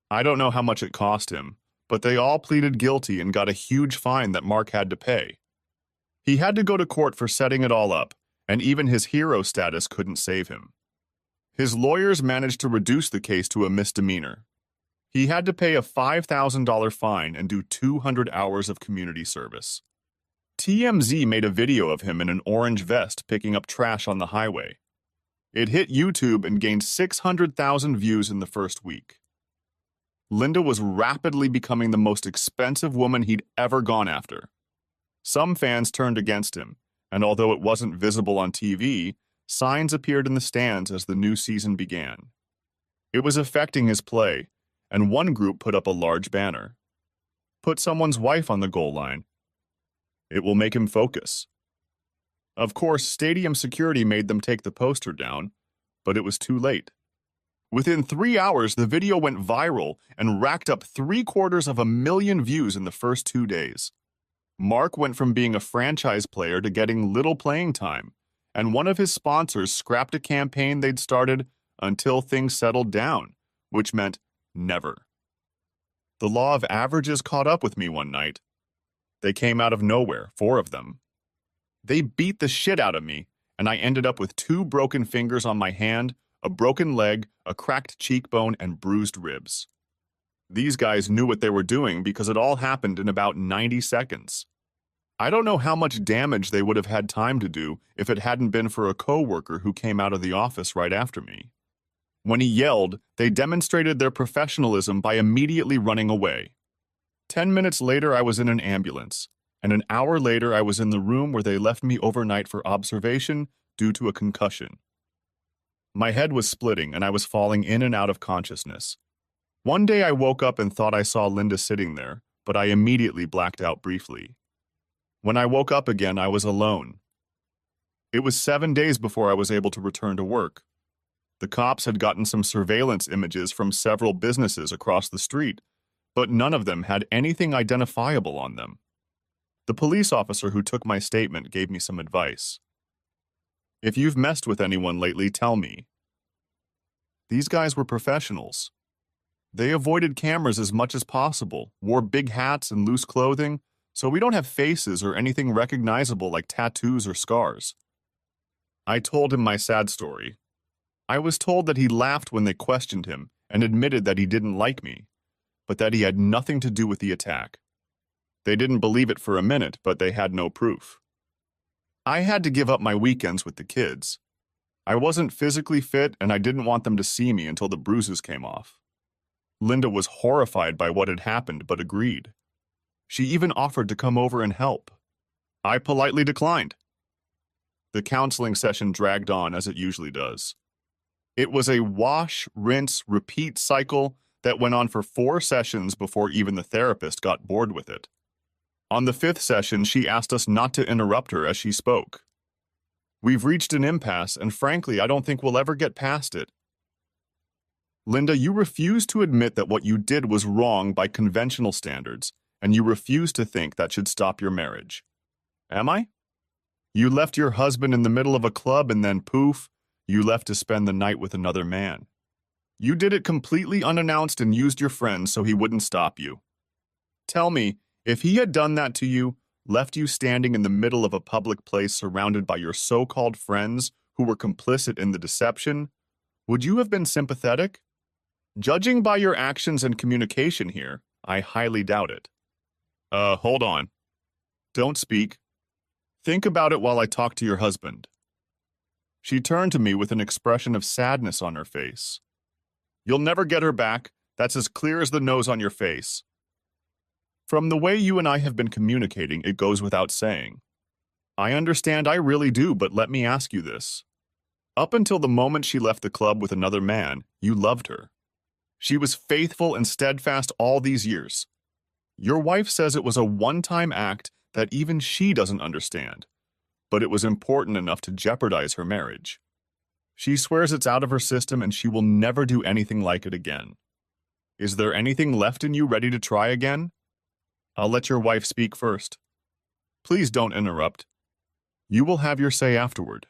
I don't know how much it cost him, but they all pleaded guilty and got a huge fine that Mark had to pay. He had to go to court for setting it all up, and even his hero status couldn't save him. His lawyers managed to reduce the case to a misdemeanor. He had to pay a $5,000 fine and do 200 hours of community service. TMZ made a video of him in an orange vest picking up trash on the highway. It hit YouTube and gained 600,000 views in the first week. Linda was rapidly becoming the most expensive woman he'd ever gone after. Some fans turned against him, and although it wasn't visible on TV, signs appeared in the stands as the new season began. It was affecting his play, and one group put up a large banner. Put someone's wife on the goal line. It will make him focus. Of course, stadium security made them take the poster down, but it was too late. Within 3 hours, the video went viral and racked up 750,000 views in the first 2 days. Mark went from being a franchise player to getting little playing time, and one of his sponsors scrapped a campaign they'd started until things settled down, which meant never. The law of averages caught up with me one night. They came out of nowhere, 4 of them. They beat the shit out of me, and I ended up with 2 broken fingers on my hand, a broken leg, a cracked cheekbone, and bruised ribs. These guys knew what they were doing because it all happened in about 90 seconds. I don't know how much damage they would have had time to do if it hadn't been for a coworker who came out of the office right after me. When he yelled, they demonstrated their professionalism by immediately running away. 10 minutes later, I was in an ambulance, and an hour later, I was in the room where they left me overnight for observation due to a concussion. My head was splitting, and I was falling in and out of consciousness. One day, I woke up and thought I saw Linda sitting there, but I immediately blacked out briefly. When I woke up again, I was alone. It was 7 days before I was able to return to work. The cops had gotten some surveillance images from several businesses across the street, but none of them had anything identifiable on them. The police officer who took my statement gave me some advice. If you've messed with anyone lately, tell me. These guys were professionals. They avoided cameras as much as possible, wore big hats and loose clothing, so we don't have faces or anything recognizable like tattoos or scars. I told him my sad story. I was told that he laughed when they questioned him and admitted that he didn't like me, but that he had nothing to do with the attack. They didn't believe it for a minute, but they had no proof. I had to give up my weekends with the kids. I wasn't physically fit, and I didn't want them to see me until the bruises came off. Linda was horrified by what had happened, but agreed. She even offered to come over and help. I politely declined. The counseling session dragged on as it usually does. It was a wash, rinse, repeat cycle that went on for 4 sessions before even the therapist got bored with it. On the 5th session, she asked us not to interrupt her as she spoke. We've reached an impasse, and frankly, I don't think we'll ever get past it. Linda, you refuse to admit that what you did was wrong by conventional standards, and you refuse to think that should stop your marriage. Am I? You left your husband in the middle of a club and then poof, you left to spend the night with another man. You did it completely unannounced and used your friends so he wouldn't stop you. Tell me, if he had done that to you, left you standing in the middle of a public place surrounded by your so-called friends who were complicit in the deception, would you have been sympathetic? Judging by your actions and communication here, I highly doubt it. Hold on. Don't speak. Think about it while I talk to your husband. She turned to me with an expression of sadness on her face. You'll never get her back. That's as clear as the nose on your face. From the way you and I have been communicating, it goes without saying. I understand, I really do, but let me ask you this. Up until the moment she left the club with another man, you loved her. She was faithful and steadfast all these years. Your wife says it was a one-time act that even she doesn't understand, but it was important enough to jeopardize her marriage. She swears it's out of her system and she will never do anything like it again. Is there anything left in you ready to try again? I'll let your wife speak first. Please don't interrupt. You will have your say afterward.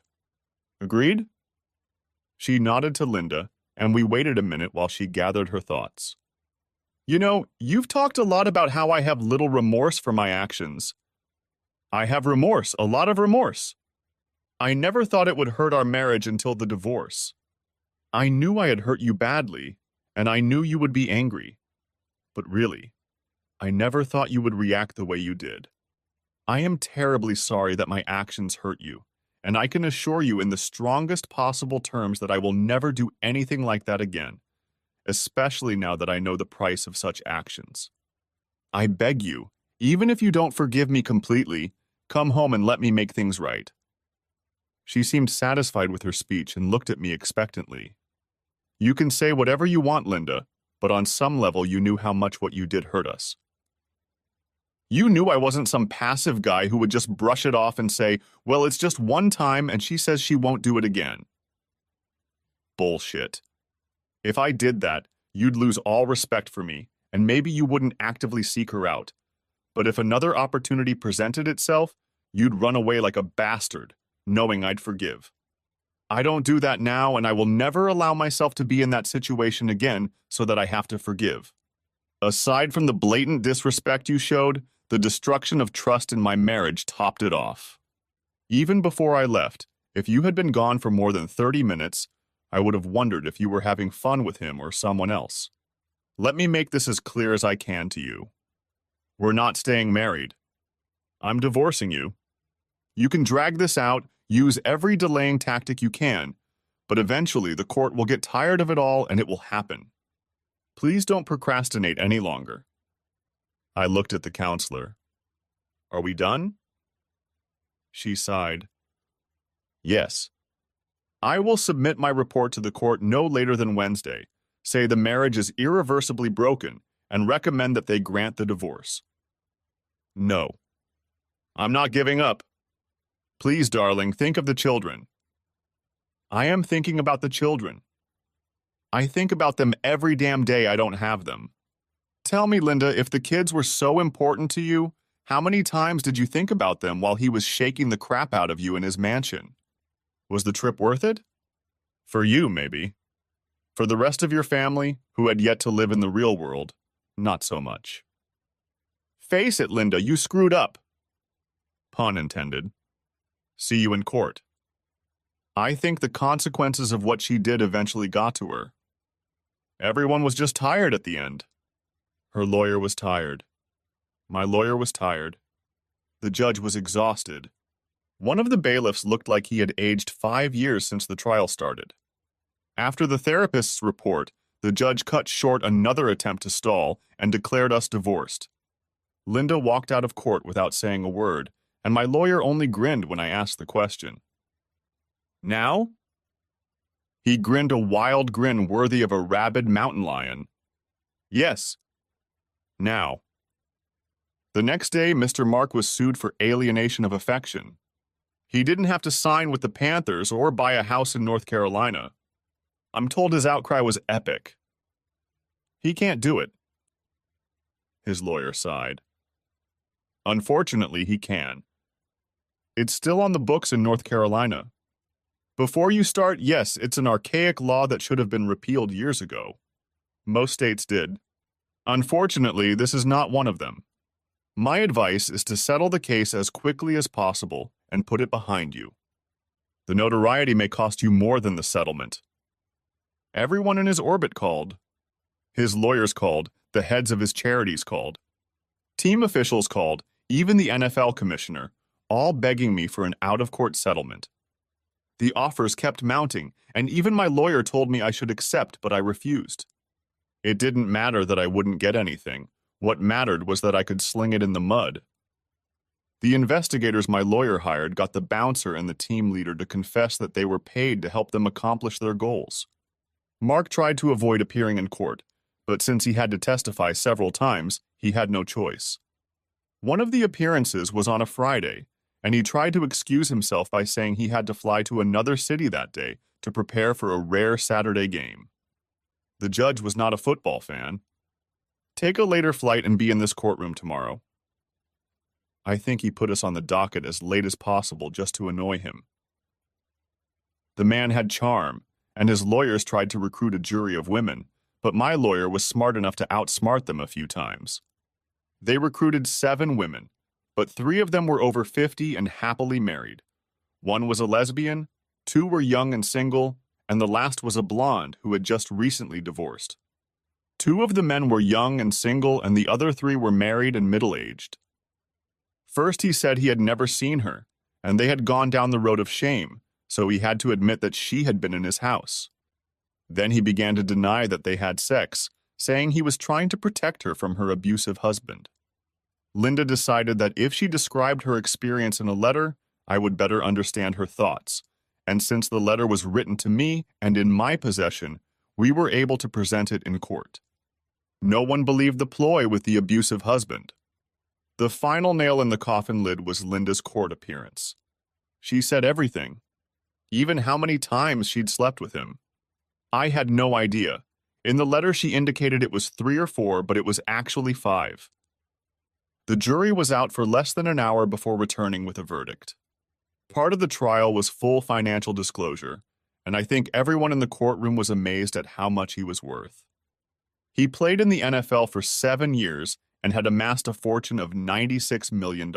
Agreed? She nodded to Linda, and we waited a minute while she gathered her thoughts. You know, you've talked a lot about how I have little remorse for my actions. I have remorse, a lot of remorse. I never thought it would hurt our marriage until the divorce. I knew I had hurt you badly, and I knew you would be angry. But really, I never thought you would react the way you did. I am terribly sorry that my actions hurt you, and I can assure you in the strongest possible terms that I will never do anything like that again, especially now that I know the price of such actions. I beg you, even if you don't forgive me completely, come home and let me make things right. She seemed satisfied with her speech and looked at me expectantly. You can say whatever you want, Linda, but on some level you knew how much what you did hurt us. You knew I wasn't some passive guy who would just brush it off and say, well, it's just one time and she says she won't do it again. Bullshit. If I did that, you'd lose all respect for me, and maybe you wouldn't actively seek her out. But if another opportunity presented itself, you'd run away like a bastard, knowing I'd forgive. I don't do that now, and I will never allow myself to be in that situation again so that I have to forgive. Aside from the blatant disrespect you showed, the destruction of trust in my marriage topped it off. Even before I left, if you had been gone for more than 30 minutes, I would have wondered if you were having fun with him or someone else. Let me make this as clear as I can to you. We're not staying married. I'm divorcing you. You can drag this out, use every delaying tactic you can, but eventually the court will get tired of it all and it will happen. Please don't procrastinate any longer. I looked at the counselor. Are we done? She sighed. Yes. I will submit my report to the court no later than Wednesday, say the marriage is irreversibly broken, and recommend that they grant the divorce. No. I'm not giving up. Please, darling, think of the children. I am thinking about the children. I think about them every damn day I don't have them. Tell me, Linda, if the kids were so important to you, how many times did you think about them while he was shaking the crap out of you in his mansion? Was the trip worth it? For you, maybe. For the rest of your family, who had yet to live in the real world, not so much. Face it, Linda, you screwed up. Pun intended. See you in court. I think the consequences of what she did eventually got to her. Everyone was just tired at the end. Her lawyer was tired. My lawyer was tired. The judge was exhausted. One of the bailiffs looked like he had aged 5 years since the trial started. After the therapist's report, the judge cut short another attempt to stall and declared us divorced. Linda walked out of court without saying a word, and my lawyer only grinned when I asked the question. Now? He grinned a wild grin worthy of a rabid mountain lion. Yes. Now. The next day, Mr. Mark was sued for alienation of affection. He didn't have to sign with the Panthers or buy a house in North Carolina. I'm told his outcry was epic. He can't do it. His lawyer sighed. Unfortunately, he can. It's still on the books in North Carolina. Before you start, yes, it's an archaic law that should have been repealed years ago. Most states did. Unfortunately, this is not one of them. My advice is to settle the case as quickly as possible and put it behind you. The notoriety may cost you more than the settlement. Everyone in his orbit called. His lawyers called, the heads of his charities called. Team officials called, even the NFL commissioner, all begging me for an out-of-court settlement. The offers kept mounting, and even my lawyer told me I should accept, but I refused. It didn't matter that I wouldn't get anything. What mattered was that I could sling it in the mud. The investigators my lawyer hired got the bouncer and the team leader to confess that they were paid to help them accomplish their goals. Mark tried to avoid appearing in court, but since he had to testify several times, he had no choice. One of the appearances was on a Friday, and he tried to excuse himself by saying he had to fly to another city that day to prepare for a rare Saturday game. The judge was not a football fan. Take a later flight and be in this courtroom tomorrow. I think he put us on the docket as late as possible just to annoy him. The man had charm, and his lawyers tried to recruit a jury of women, but my lawyer was smart enough to outsmart them a few times. They recruited 7 women, but 3 of them were over 50 and happily married. 1 was a lesbian, 2 were young and single, and the last was a blonde who had just recently divorced. 2 of the men were young and single, and the other 3 were married and middle-aged. First, he said he had never seen her, and they had gone down the road of shame, so he had to admit that she had been in his house. Then he began to deny that they had sex, saying he was trying to protect her from her abusive husband. Linda decided that if she described her experience in a letter, I would better understand her thoughts, and since the letter was written to me and in my possession, we were able to present it in court. No one believed the ploy with the abusive husband. The final nail in the coffin lid was Linda's court appearance. She said everything, even how many times she'd slept with him. I had no idea. In the letter she indicated it was 3 or 4, but it was actually 5. The jury was out for less than an hour before returning with a verdict. Part of the trial was full financial disclosure, and I think everyone in the courtroom was amazed at how much he was worth. He played in the NFL for 7 years and had amassed a fortune of $96 million.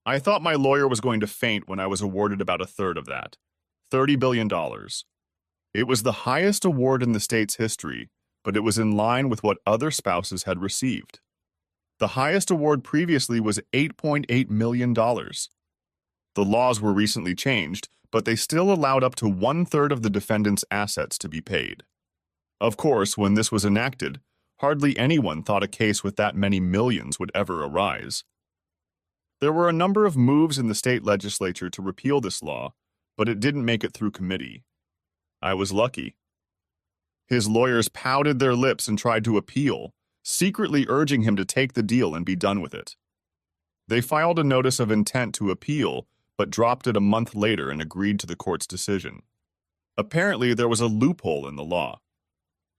I thought my lawyer was going to faint when I was awarded about a third of that, $30 billion. It was the highest award in the state's history, but it was in line with what other spouses had received. The highest award previously was $8.8 million. The laws were recently changed, but they still allowed up to one-third of the defendant's assets to be paid. Of course, when this was enacted, hardly anyone thought a case with that many millions would ever arise. There were a number of moves in the state legislature to repeal this law, but it didn't make it through committee. I was lucky. His lawyers pouted their lips and tried to appeal, secretly urging him to take the deal and be done with it. They filed a notice of intent to appeal, but dropped it a month later and agreed to the court's decision. Apparently, there was a loophole in the law.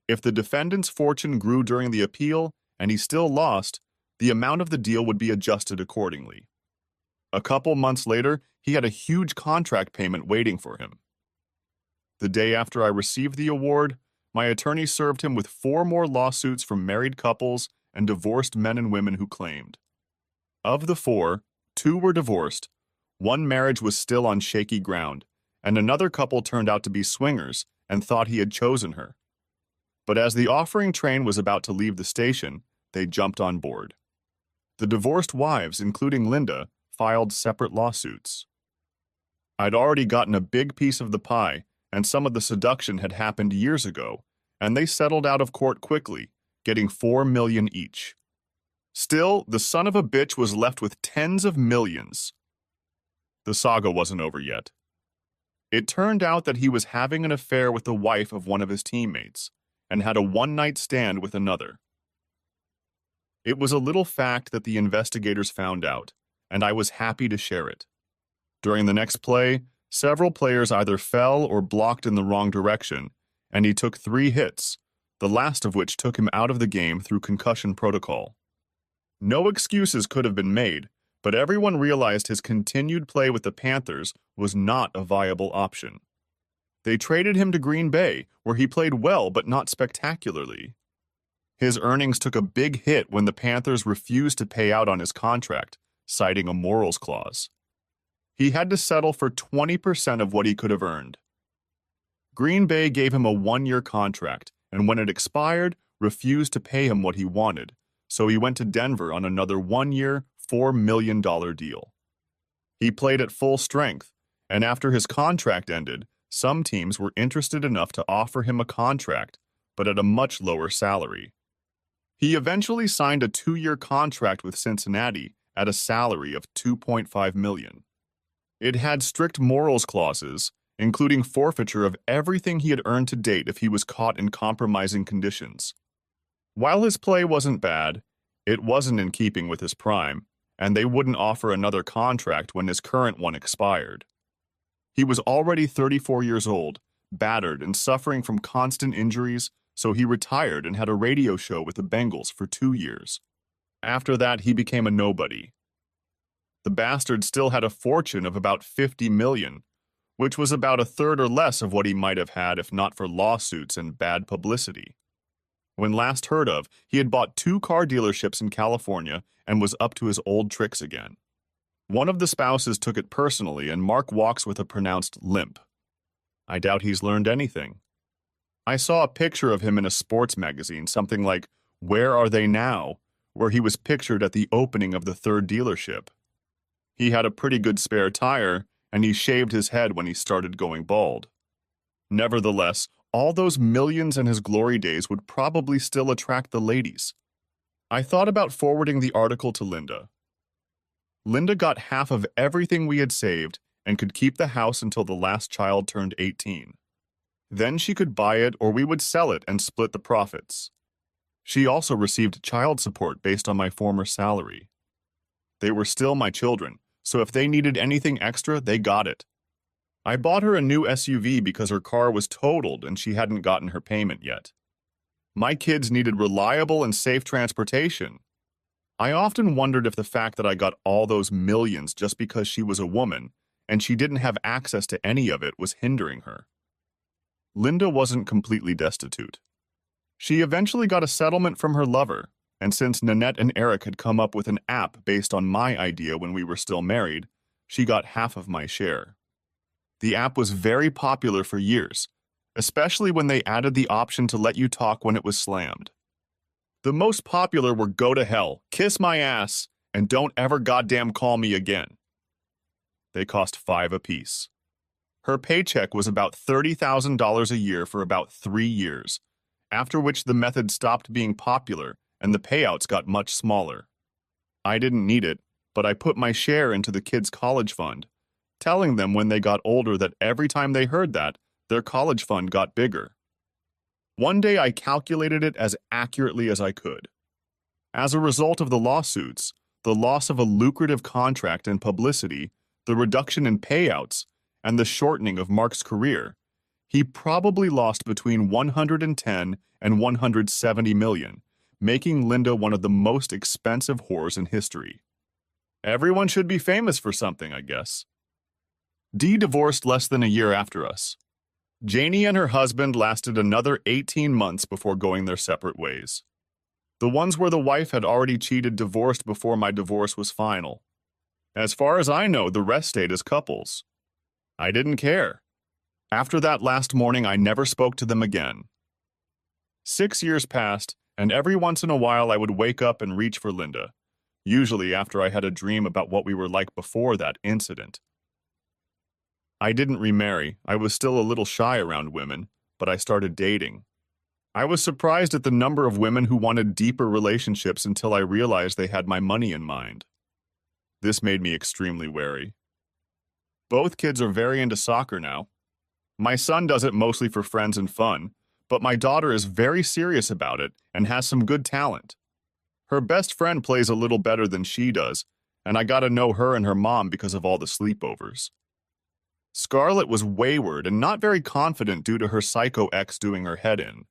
If the defendant's fortune grew during the appeal and he still lost, the amount of the deal would be adjusted accordingly. A couple months later, he had a huge contract payment waiting for him. The day after I received the award, my attorney served him with 4 more lawsuits from married couples and divorced men and women who claimed. Of the 4, 2 were divorced, 1 marriage was still on shaky ground, and another couple turned out to be swingers and thought he had chosen her. But as the offering train was about to leave the station, they jumped on board. The divorced wives, including Linda, filed separate lawsuits. I'd already gotten a big piece of the pie, and some of the seduction had happened years ago, and they settled out of court quickly, getting $4 million each. Still, the son of a bitch was left with tens of millions. The saga wasn't over yet. It turned out that he was having an affair with the wife of one of his teammates, and had a one-night stand with another. It was a little fact that the investigators found out, and I was happy to share it. During the next play, several players either fell or blocked in the wrong direction, and he took 3 hits, the last of which took him out of the game through concussion protocol. No excuses could have been made, but everyone realized his continued play with the Panthers was not a viable option. They traded him to Green Bay, where he played well but not spectacularly. His earnings took a big hit when the Panthers refused to pay out on his contract, citing a morals clause. He had to settle for 20% of what he could have earned. Green Bay gave him a 1-year contract, and when it expired, refused to pay him what he wanted, so he went to Denver on another 1-year, $4 million deal. He played at full strength, and after his contract ended, some teams were interested enough to offer him a contract, but at a much lower salary. He eventually signed a 2-year contract with Cincinnati at a salary of $2.5 million. It had strict morals clauses, including forfeiture of everything he had earned to date if he was caught in compromising conditions. While his play wasn't bad, it wasn't in keeping with his prime, and they wouldn't offer another contract when his current one expired. He was already 34 years old, battered and suffering from constant injuries, so he retired and had a radio show with the Bengals for 2 years. After that, he became a nobody. The bastard still had a fortune of about $50 million, which was about a third or less of what he might have had if not for lawsuits and bad publicity. When last heard of, he had bought 2 car dealerships in California and was up to his old tricks again. One of the spouses took it personally, and Mark walks with a pronounced limp. I doubt he's learned anything. I saw a picture of him in a sports magazine, something like, "Where Are They Now?" where he was pictured at the opening of the 3rd dealership. He had a pretty good spare tire, and he shaved his head when he started going bald. Nevertheless, all those millions in his glory days would probably still attract the ladies. I thought about forwarding the article to Linda. Linda got half of everything we had saved and could keep the house until the last child turned 18. Then she could buy it or we would sell it and split the profits. She also received child support based on my former salary. They were still my children, so if they needed anything extra, they got it. I bought her a new SUV because her car was totaled and she hadn't gotten her payment yet. My kids needed reliable and safe transportation. I often wondered if the fact that I got all those millions just because she was a woman, and she didn't have access to any of it was hindering her. Linda wasn't completely destitute. She eventually got a settlement from her lover, and since Nanette and Eric had come up with an app based on my idea when we were still married, she got half of my share. The app was very popular for years, especially when they added the option to let you talk when it was slammed. The most popular were Go to Hell, Kiss My Ass, and Don't Ever Goddamn Call Me Again. They cost $5 apiece. Her paycheck was about $30,000 a year for about 3 years, after which the method stopped being popular and the payouts got much smaller. I didn't need it, but I put my share into the kids' college fund, telling them when they got older that every time they heard that, their college fund got bigger. One day I calculated it as accurately as I could. As a result of the lawsuits, the loss of a lucrative contract and publicity, the reduction in payouts, and the shortening of Mark's career, he probably lost between $110 and $170 million, making Linda one of the most expensive whores in history. Everyone should be famous for something, I guess. Dee divorced less than a year after us. Janie and her husband lasted another 18 months before going their separate ways. The ones where the wife had already cheated divorced before my divorce was final. As far as I know, the rest stayed as couples. I didn't care. After that last morning, I never spoke to them again. 6 years passed, and every once in a while I would wake up and reach for Linda, usually after I had a dream about what we were like before that incident. I didn't remarry. I was still a little shy around women, but I started dating. I was surprised at the number of women who wanted deeper relationships until I realized they had my money in mind. This made me extremely wary. Both kids are very into soccer now. My son does it mostly for friends and fun, but my daughter is very serious about it and has some good talent. Her best friend plays a little better than she does, and I got to know her and her mom because of all the sleepovers. Scarlett was wayward and not very confident due to her psycho ex doing her head in.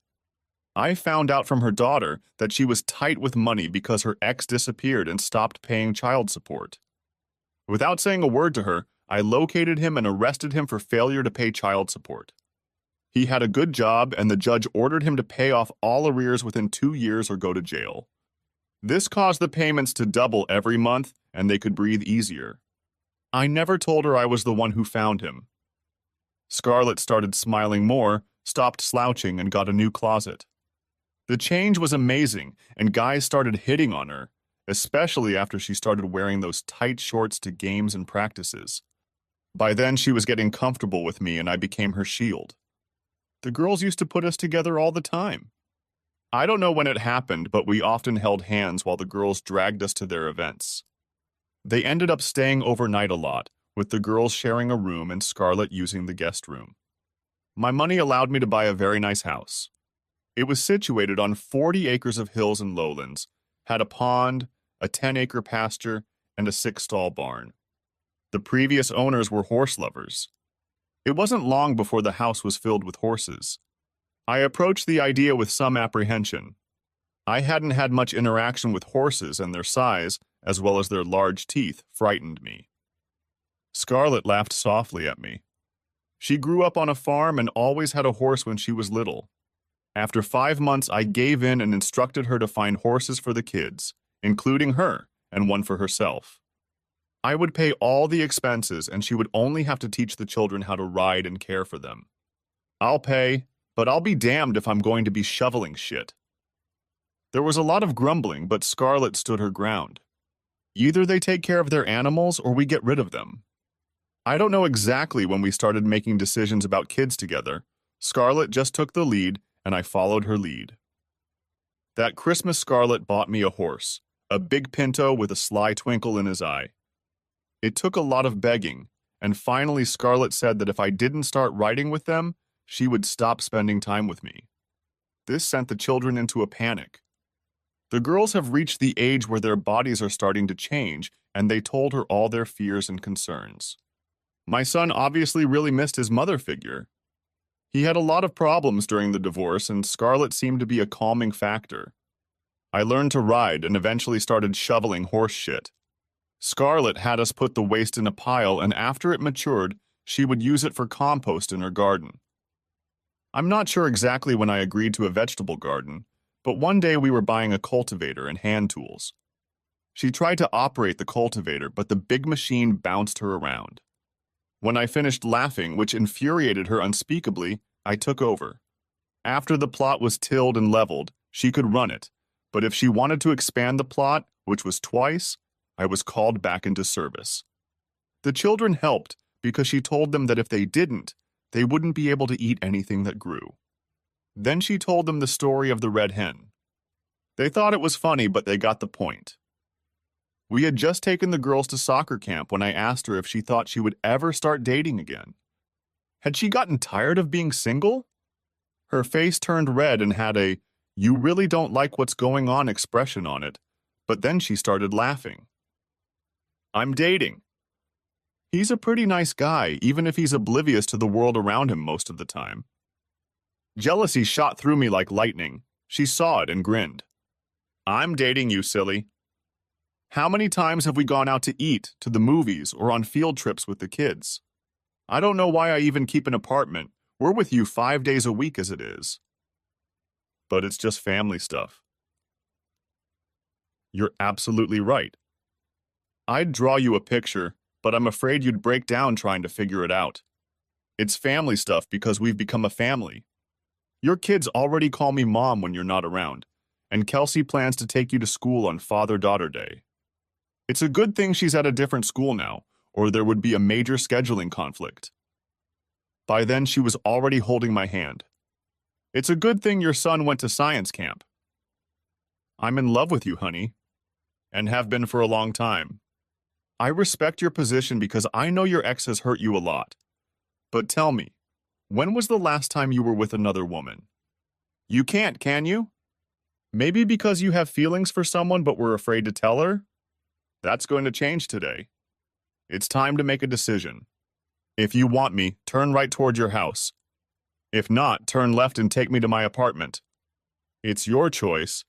I found out from her daughter that she was tight with money because her ex disappeared and stopped paying child support. Without saying a word to her, I located him and arrested him for failure to pay child support. He had a good job, and the judge ordered him to pay off all arrears within 2 years or go to jail. This caused the payments to double every month, and they could breathe easier. I never told her I was the one who found him. Scarlett started smiling more, stopped slouching, and got a new closet. The change was amazing, and guys started hitting on her, especially after she started wearing those tight shorts to games and practices. By then, she was getting comfortable with me, and I became her shield. The girls used to put us together all the time. I don't know when it happened, but we often held hands while the girls dragged us to their events. They ended up staying overnight a lot, with the girls sharing a room and Scarlett using the guest room. My money allowed me to buy a very nice house. It was situated on 40 acres of hills and lowlands, had a pond, a 10-acre pasture, and a 6-stall barn. The previous owners were horse lovers. It wasn't long before the house was filled with horses. I approached the idea with some apprehension. I hadn't had much interaction with horses, and their size, as well as their large teeth, frightened me. Scarlett laughed softly at me. She grew up on a farm and always had a horse when she was little. After 5 months, I gave in and instructed her to find horses for the kids, including her, and one for herself. I would pay all the expenses, and she would only have to teach the children how to ride and care for them. I'll pay, but I'll be damned if I'm going to be shoveling shit. There was a lot of grumbling, but Scarlett stood her ground. Either they take care of their animals or we get rid of them. I don't know exactly when we started making decisions about kids together. Scarlett just took the lead, and I followed her lead. That Christmas, Scarlett bought me a horse, a big pinto with a sly twinkle in his eye. It took a lot of begging, and finally Scarlett said that if I didn't start riding with them, she would stop spending time with me. This sent the children into a panic. The girls have reached the age where their bodies are starting to change, and they told her all their fears and concerns. My son obviously really missed his mother figure. He had a lot of problems during the divorce, and Scarlett seemed to be a calming factor. I learned to ride and eventually started shoveling horse shit. Scarlett had us put the waste in a pile, and after it matured, she would use it for compost in her garden. I'm not sure exactly when I agreed to a vegetable garden, but one day we were buying a cultivator and hand tools. She tried to operate the cultivator, but the big machine bounced her around. When I finished laughing, which infuriated her unspeakably, I took over. After the plot was tilled and leveled, she could run it, but if she wanted to expand the plot, which was twice, I was called back into service. The children helped because she told them that if they didn't, they wouldn't be able to eat anything that grew. Then she told them the story of the red hen. They thought it was funny, but they got the point. We had just taken the girls to soccer camp when I asked her if she thought she would ever start dating again. Had she gotten tired of being single? Her face turned red and had a, "You really don't like what's going on" expression on it, but then she started laughing. I'm dating. He's a pretty nice guy, even if he's oblivious to the world around him most of the time. Jealousy shot through me like lightning. She saw it and grinned. I'm dating you, silly. How many times have we gone out to eat, to the movies, or on field trips with the kids? I don't know why I even keep an apartment. We're with you 5 days a week as it is. But it's just family stuff. You're absolutely right. I'd draw you a picture, but I'm afraid you'd break down trying to figure it out. It's family stuff because we've become a family. Your kids already call me Mom when you're not around, and Kelsey plans to take you to school on Father-Daughter Day. It's a good thing she's at a different school now, or there would be a major scheduling conflict. By then, she was already holding my hand. It's a good thing your son went to science camp. I'm in love with you, honey, and have been for a long time. I respect your position because I know your ex has hurt you a lot. But tell me, when was the last time you were with another woman? You can't, can you? Maybe because you have feelings for someone but were afraid to tell her? That's going to change today. It's time to make a decision. If you want me, turn right toward your house. If not, turn left and take me to my apartment. It's your choice.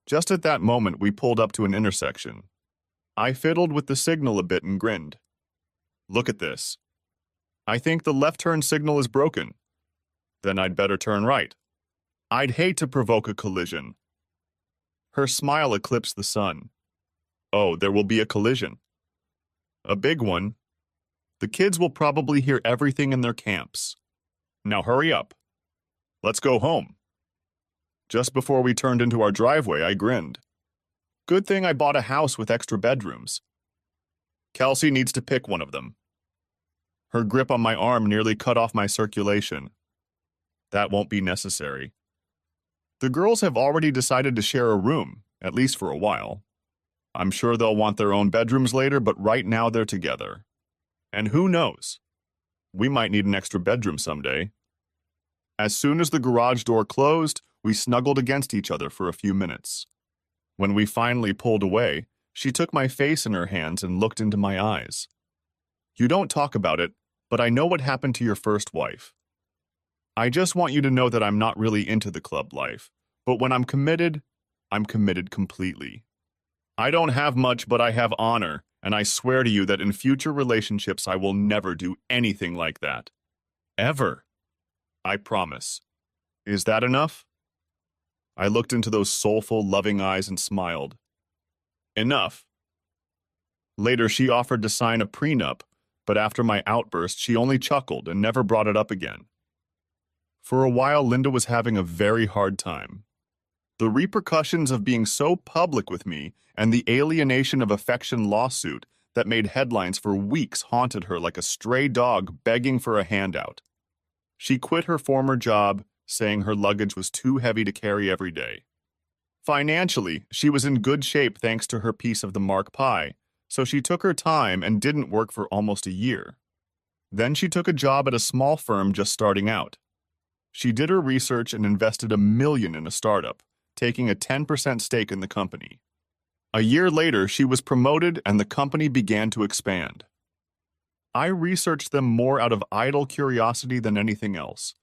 Just at that moment, we pulled up to an intersection. I fiddled with the signal a bit and grinned. Look at this. I think the left turn signal is broken. Then I'd better turn right. I'd hate to provoke a collision. Her smile eclipsed the sun. Oh, there will be a collision. A big one. The kids will probably hear everything in their camps. Now hurry up. Let's go home. Just before we turned into our driveway, I grinned. Good thing I bought a house with extra bedrooms. Kelsey needs to pick one of them. Her grip on my arm nearly cut off my circulation. That won't be necessary. The girls have already decided to share a room, at least for a while. I'm sure they'll want their own bedrooms later, but right now they're together. And who knows? We might need an extra bedroom someday. As soon as the garage door closed, we snuggled against each other for a few minutes. When we finally pulled away, she took my face in her hands and looked into my eyes. You don't talk about it, but I know what happened to your first wife. I just want you to know that I'm not really into the club life, but when I'm committed completely. I don't have much, but I have honor, and I swear to you that in future relationships I will never do anything like that. Ever. I promise. Is that enough? I looked into those soulful, loving eyes and smiled. Enough. Later, she offered to sign a prenup, but after my outburst, she only chuckled and never brought it up again. For a while, Linda was having a very hard time. The repercussions of being so public with me and the alienation of affection lawsuit that made headlines for weeks haunted her like a stray dog begging for a handout. She quit her former job, saying her luggage was too heavy to carry every day. Financially, she was in good shape thanks to her piece of the Mark Pie, so she took her time and didn't work for almost a year. Then she took a job at a small firm just starting out. She did her research and invested $1 million in a startup, taking a 10% stake in the company. A year later, she was promoted and the company began to expand. I researched them more out of idle curiosity than anything else,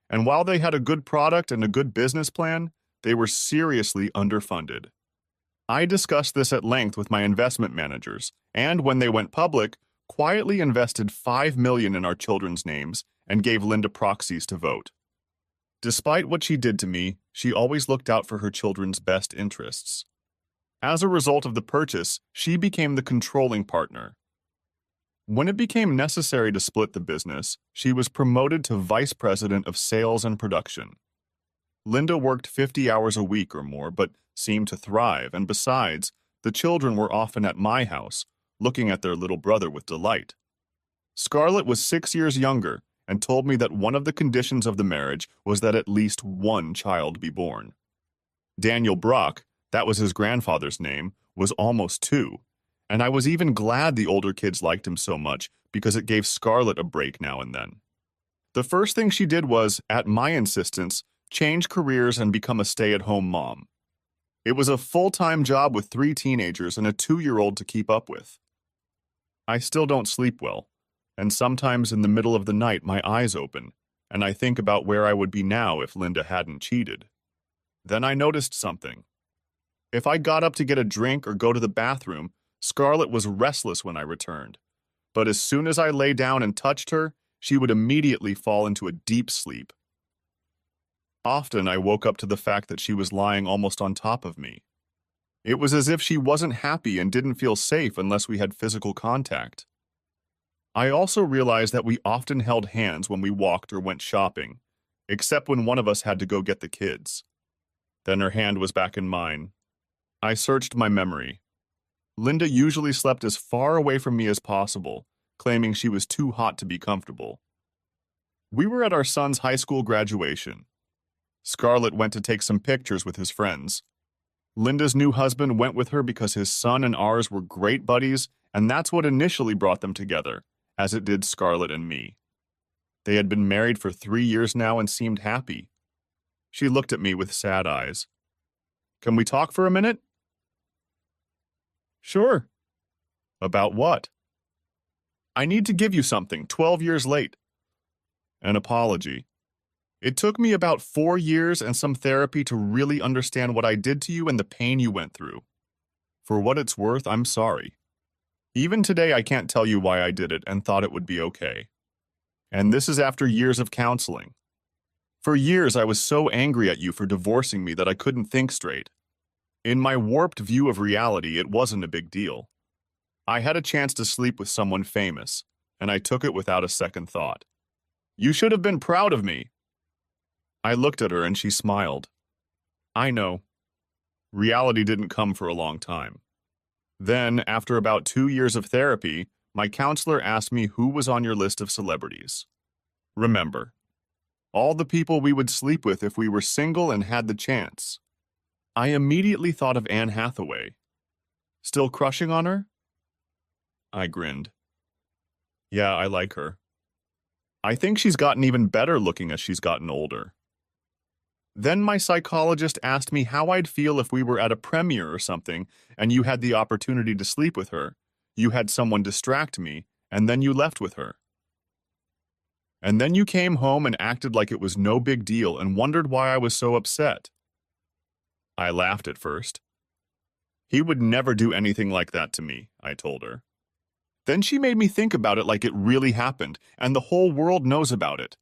and while they had a good product and a good business plan, they were seriously underfunded. I discussed this at length with my investment managers, and when they went public, quietly invested $5 million in our children's names and gave Linda proxies to vote. Despite what she did to me, she always looked out for her children's best interests. As a result of the purchase, she became the controlling partner. When it became necessary to split the business, she was promoted to vice president of sales and production. Linda worked 50 hours a week or more, but seemed to thrive, and besides, the children were often at my house, looking at their little brother with delight. Scarlett was 6 years younger and told me that one of the conditions of the marriage was that at least one child be born. Daniel Brock, that was his grandfather's name, was almost 2, and I was even glad the older kids liked him so much because it gave Scarlett a break now and then. The first thing she did was, at my insistence, change careers and become a stay-at-home mom. It was a full-time job with 3 teenagers and a 2-year-old to keep up with. I still don't sleep well, and sometimes in the middle of the night my eyes open, and I think about where I would be now if Linda hadn't cheated. Then I noticed something. If I got up to get a drink or go to the bathroom, Scarlett was restless when I returned. But as soon as I lay down and touched her, she would immediately fall into a deep sleep. Often I woke up to the fact that she was lying almost on top of me. It was as if she wasn't happy and didn't feel safe unless we had physical contact. I also realized that we often held hands when we walked or went shopping, except when one of us had to go get the kids. Then her hand was back in mine. I searched my memory. Linda usually slept as far away from me as possible, claiming she was too hot to be comfortable. We were at our son's high school graduation. Scarlett went to take some pictures with his friends. Linda's new husband went with her because his son and ours were great buddies, and that's what initially brought them together, as it did Scarlett and me. They had been married for 3 years now and seemed happy. She looked at me with sad eyes. "Can we talk for a minute?" "Sure." "About what?" "I need to give you something, 12 years late." "An apology. It took me about 4 years and some therapy to really understand what I did to you and the pain you went through. For what it's worth, I'm sorry. Even today, I can't tell you why I did it and thought it would be okay. And this is after years of counseling. For years, I was so angry at you for divorcing me that I couldn't think straight. In my warped view of reality, it wasn't a big deal. I had a chance to sleep with someone famous, and I took it without a second thought. You should have been proud of me." I looked at her and she smiled. "I know. Reality didn't come for a long time. Then, after about 2 years of therapy, my counselor asked me who was on your list of celebrities. Remember, all the people we would sleep with if we were single and had the chance. I immediately thought of Anne Hathaway. Still crushing on her?" I grinned. "Yeah, I like her. I think she's gotten even better looking as she's gotten older." Then my psychologist asked me how I'd feel if we were at a premiere or something and you had the opportunity to sleep with her, you had someone distract me, and then you left with her. And then you came home and acted like it was no big deal and wondered why I was so upset. I laughed at first. "He would never do anything like that to me," I told her. Then she made me think about it like it really happened, and the whole world knows about it.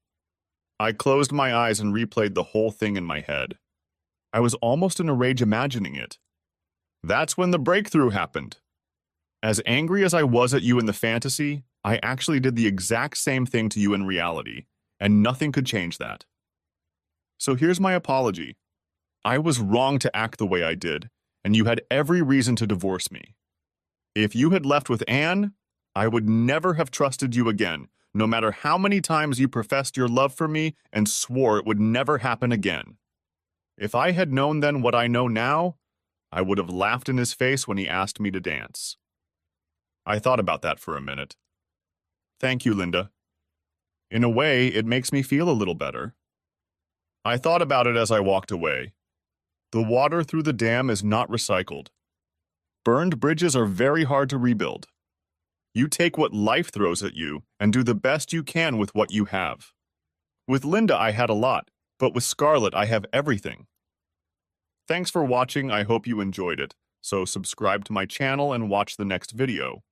I closed my eyes and replayed the whole thing in my head. I was almost in a rage imagining it. That's when the breakthrough happened. As angry as I was at you in the fantasy, I actually did the exact same thing to you in reality, and nothing could change that. So here's my apology. I was wrong to act the way I did, and you had every reason to divorce me. If you had left with Anne, I would never have trusted you again, no matter how many times you professed your love for me and swore it would never happen again. If I had known then what I know now, I would have laughed in his face when he asked me to dance." I thought about that for a minute. "Thank you, Linda. In a way, it makes me feel a little better." I thought about it as I walked away. The water through the dam is not recycled. Burned bridges are very hard to rebuild. You take what life throws at you and do the best you can with what you have. With Linda, I had a lot, but with Scarlett, I have everything. Thanks for watching. I hope you enjoyed it. So subscribe to my channel and watch the next video.